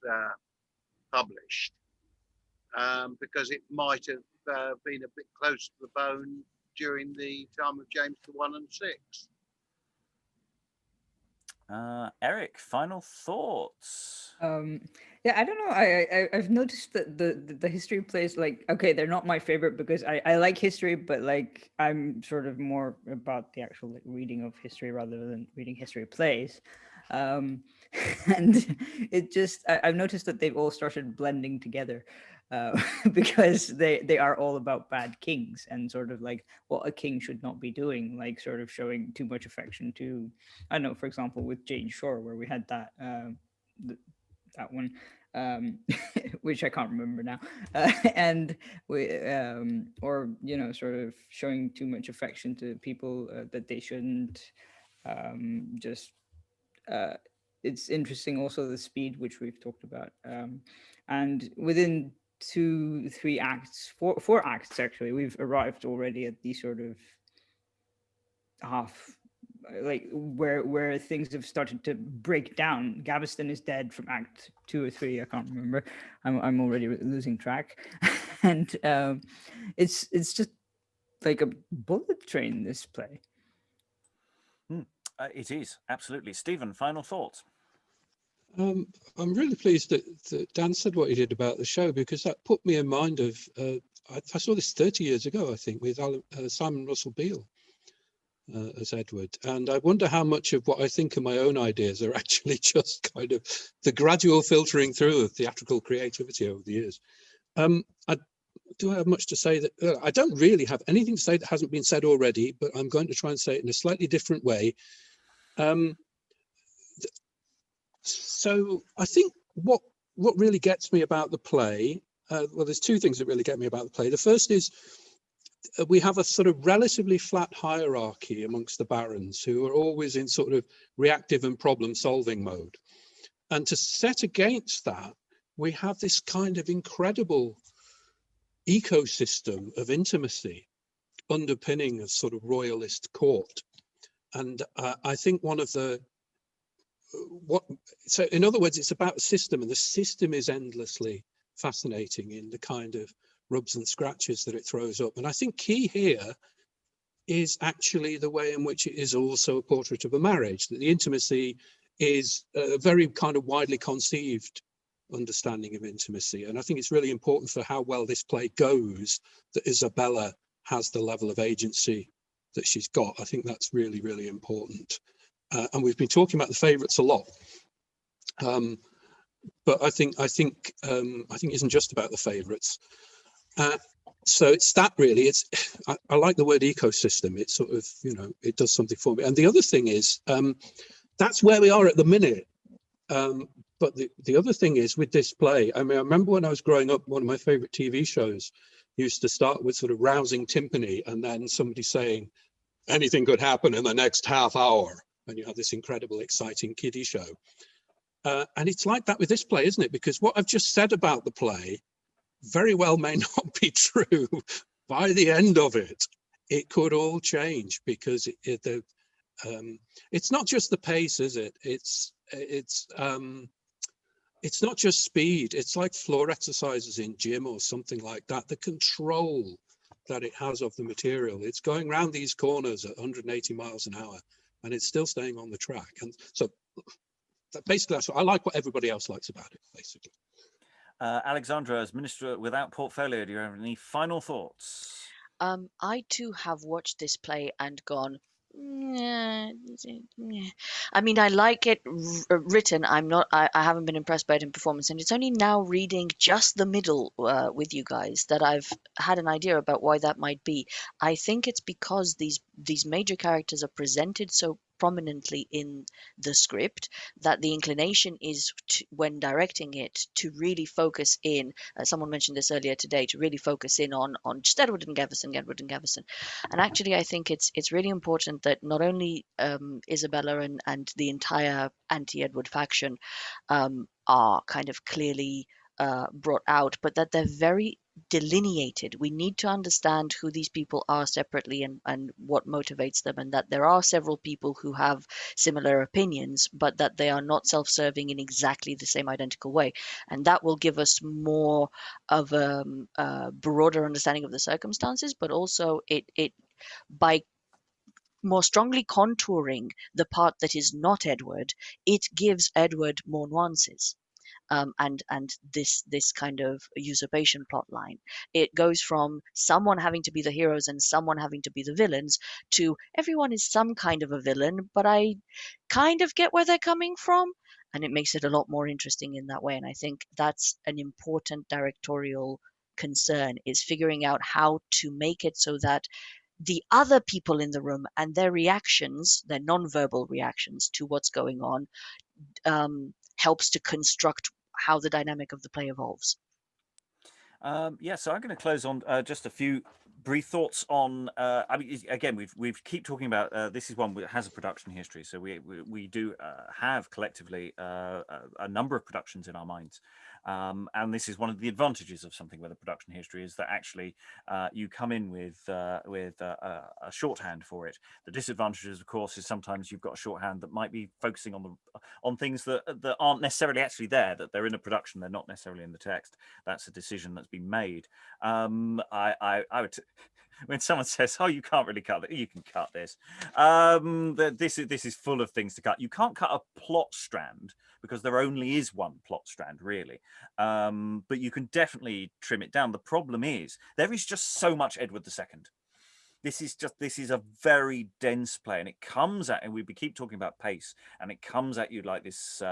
published, because it might have been a bit close to the bone during the time of James I and VI. Eric, final thoughts. Yeah, I don't know. I've noticed that the history plays, like, okay, they're not my favorite because I like history, but like I'm sort of more about the actual reading of history rather than reading history plays. And it just I've noticed that they've all started blending together. Because they are all about bad kings and sort of like what a king should not be doing, like sort of showing too much affection to, I don't know, for example, with Jane Shore, where we had that that one, which I can't remember now, and we or sort of showing too much affection to people that they shouldn't. It's interesting also the speed which we've talked about, and within 2-3 acts, four acts actually, we've arrived already at the sort of half, like where things have started to break down. Gaveston is dead from act 2 or 3, I can't remember. I'm already losing track. And it's just like a bullet train, this play. It is, absolutely. Stephen, final thoughts. I'm really pleased that Dan said what he did about the show, because that put me in mind of, I saw this 30 years ago, I think, with Simon Russell Beale as Edward. And I wonder how much of what I think are my own ideas are actually just kind of the gradual filtering through of theatrical creativity over the years. Do I have much to say? That I don't really have anything to say that hasn't been said already, but I'm going to try and say it in a slightly different way. So I think what really gets me about the play, well, there's 2 things that really get me about the play. The first is we have a sort of relatively flat hierarchy amongst the barons, who are always in sort of reactive and problem-solving mode. And to set against that, we have this kind of incredible ecosystem of intimacy underpinning a sort of royalist court. And I think one of the so in other words, it's about a system, and the system is endlessly fascinating in the kind of rubs and scratches that it throws up. And I think key here is actually the way in which it is also a portrait of a marriage, that the intimacy is a very kind of widely conceived understanding of intimacy. And I think it's really important for how well this play goes that Isabella has the level of agency that she's got. I think that's really, really important. And we've been talking about the favourites a lot, but I think it isn't just about the favourites. So it's that really. I like the word ecosystem. It sort of, it does something for me. And the other thing is, that's where we are at the minute. But the other thing is with this play, I mean, I remember when I was growing up, one of my favorite TV shows used to start with sort of rousing timpani and then somebody saying anything could happen in the next half hour. And you have this incredible, exciting kiddie show. And it's like that with this play, isn't it? Because what I've just said about the play very well may not be true. By the end of it, it could all change, because it's not just the pace, is it? It's not just speed. It's like floor exercises in gym or something like that. The control that it has of the material. It's going around these corners at 180 miles an hour, and it's still staying on the track. And so basically, that's what I like. What everybody else likes about it, basically. Alexandra, as Minister without portfolio, do you have any final thoughts? I too have watched this play and gone, "Nyeh, nyeh." I mean, I like it written. I haven't been impressed by it in performance, and it's only now reading just the middle with you guys that I've had an idea about why that might be. I think it's because these major characters are presented so prominently in the script that the inclination is when directing it to really focus in. Someone mentioned this earlier today, to really focus in on just Edward and Gaveston. And actually, I think it's really important that not only Isabella and the entire anti-Edward faction are kind of clearly brought out, but that they're very delineated. We need to understand who these people are separately and what motivates them, and that there are several people who have similar opinions, but that they are not self-serving in exactly the same identical way. And that will give us more of a broader understanding of the circumstances, but also it by more strongly contouring the part that is not Edward, it gives Edward more nuances. And this kind of usurpation plot line. It goes from someone having to be the heroes and someone having to be the villains to everyone is some kind of a villain, but I kind of get where they're coming from, and it makes it a lot more interesting in that way. And I think that's an important directorial concern, is figuring out how to make it so that the other people in the room and their reactions, their non-verbal reactions to what's going on, helps to construct how the dynamic of the play evolves. Yeah, so I'm going to close on just a few brief thoughts on. I mean, again, we've keep talking about this is one that has a production history, so we do have collectively a number of productions in our minds. And this is one of the advantages of something with a production history, is that actually you come in with a shorthand for it. The disadvantages, of course, is sometimes you've got a shorthand that might be focusing on things that aren't necessarily actually there, that they're in a production, they're not necessarily in the text. That's a decision that's been made. I would. When someone says, "Oh, you can't really cut it," you can cut this. This is full of things to cut. You can't cut a plot strand because there only is one plot strand, really. But you can definitely trim it down. The problem is there is just so much Edward II. This is a very dense play, and it comes at, and we keep talking about pace, and it comes at you like this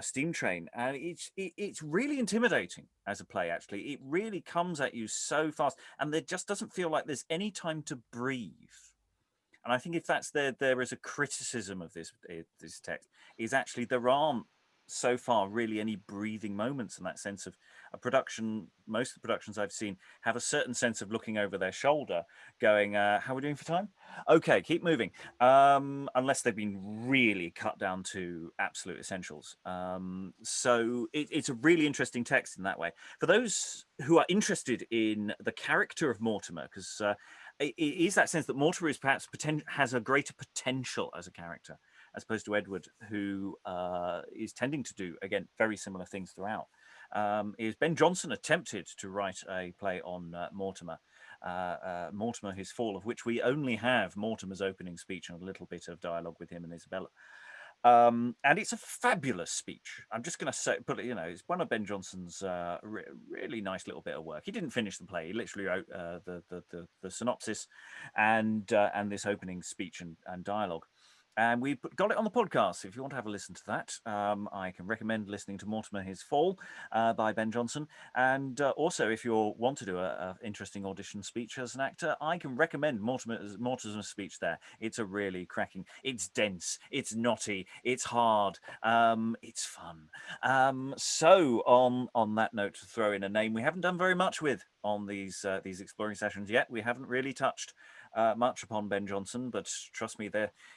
steam train, and it's really intimidating as a play. Actually, it really comes at you so fast, and there just doesn't feel like there's any time to breathe. And I think if that's there is a criticism of this text, is actually there aren't so far really any breathing moments, in that sense of a production. Most of the productions I've seen have a certain sense of looking over their shoulder, going, how are we doing for time? Okay, keep moving. Unless they've been really cut down to absolute essentials. So it's a really interesting text in that way. For those who are interested in the character of Mortimer, because it is that sense that Mortimer is perhaps has a greater potential as a character, as opposed to Edward, who is tending to do, again, very similar things throughout. Is Ben Jonson attempted to write a play on Mortimer, His Fall, of which we only have Mortimer's opening speech and a little bit of dialogue with him and Isabella. And it's a fabulous speech. I'm just going to say, but it's one of Ben Jonson's really nice little bit of work. He didn't finish the play. He literally wrote the synopsis and this opening speech and dialogue. And we got it on the podcast. If you want to have a listen to that, I can recommend listening to Mortimer His Fall by Ben Jonson. And also, if you want to do an interesting audition speech as an actor, I can recommend Mortimer's speech there. It's a really cracking. It's dense. It's knotty. It's hard. It's fun. So on that note, to throw in a name we haven't done very much with on these exploring sessions yet. We haven't really touched much upon Ben Jonson, but trust me,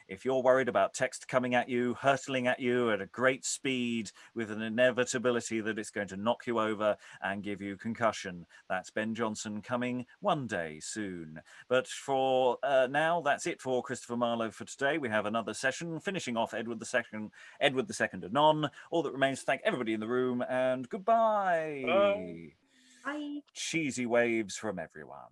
if you're worried about text coming at you, hurtling at you at a great speed with an inevitability that it's going to knock you over and give you concussion, that's Ben Jonson coming one day soon. But for now, that's it for Christopher Marlowe for today. We have another session finishing off Edward II anon. All that remains to thank everybody in the room, and goodbye. Bye. Cheesy waves from everyone.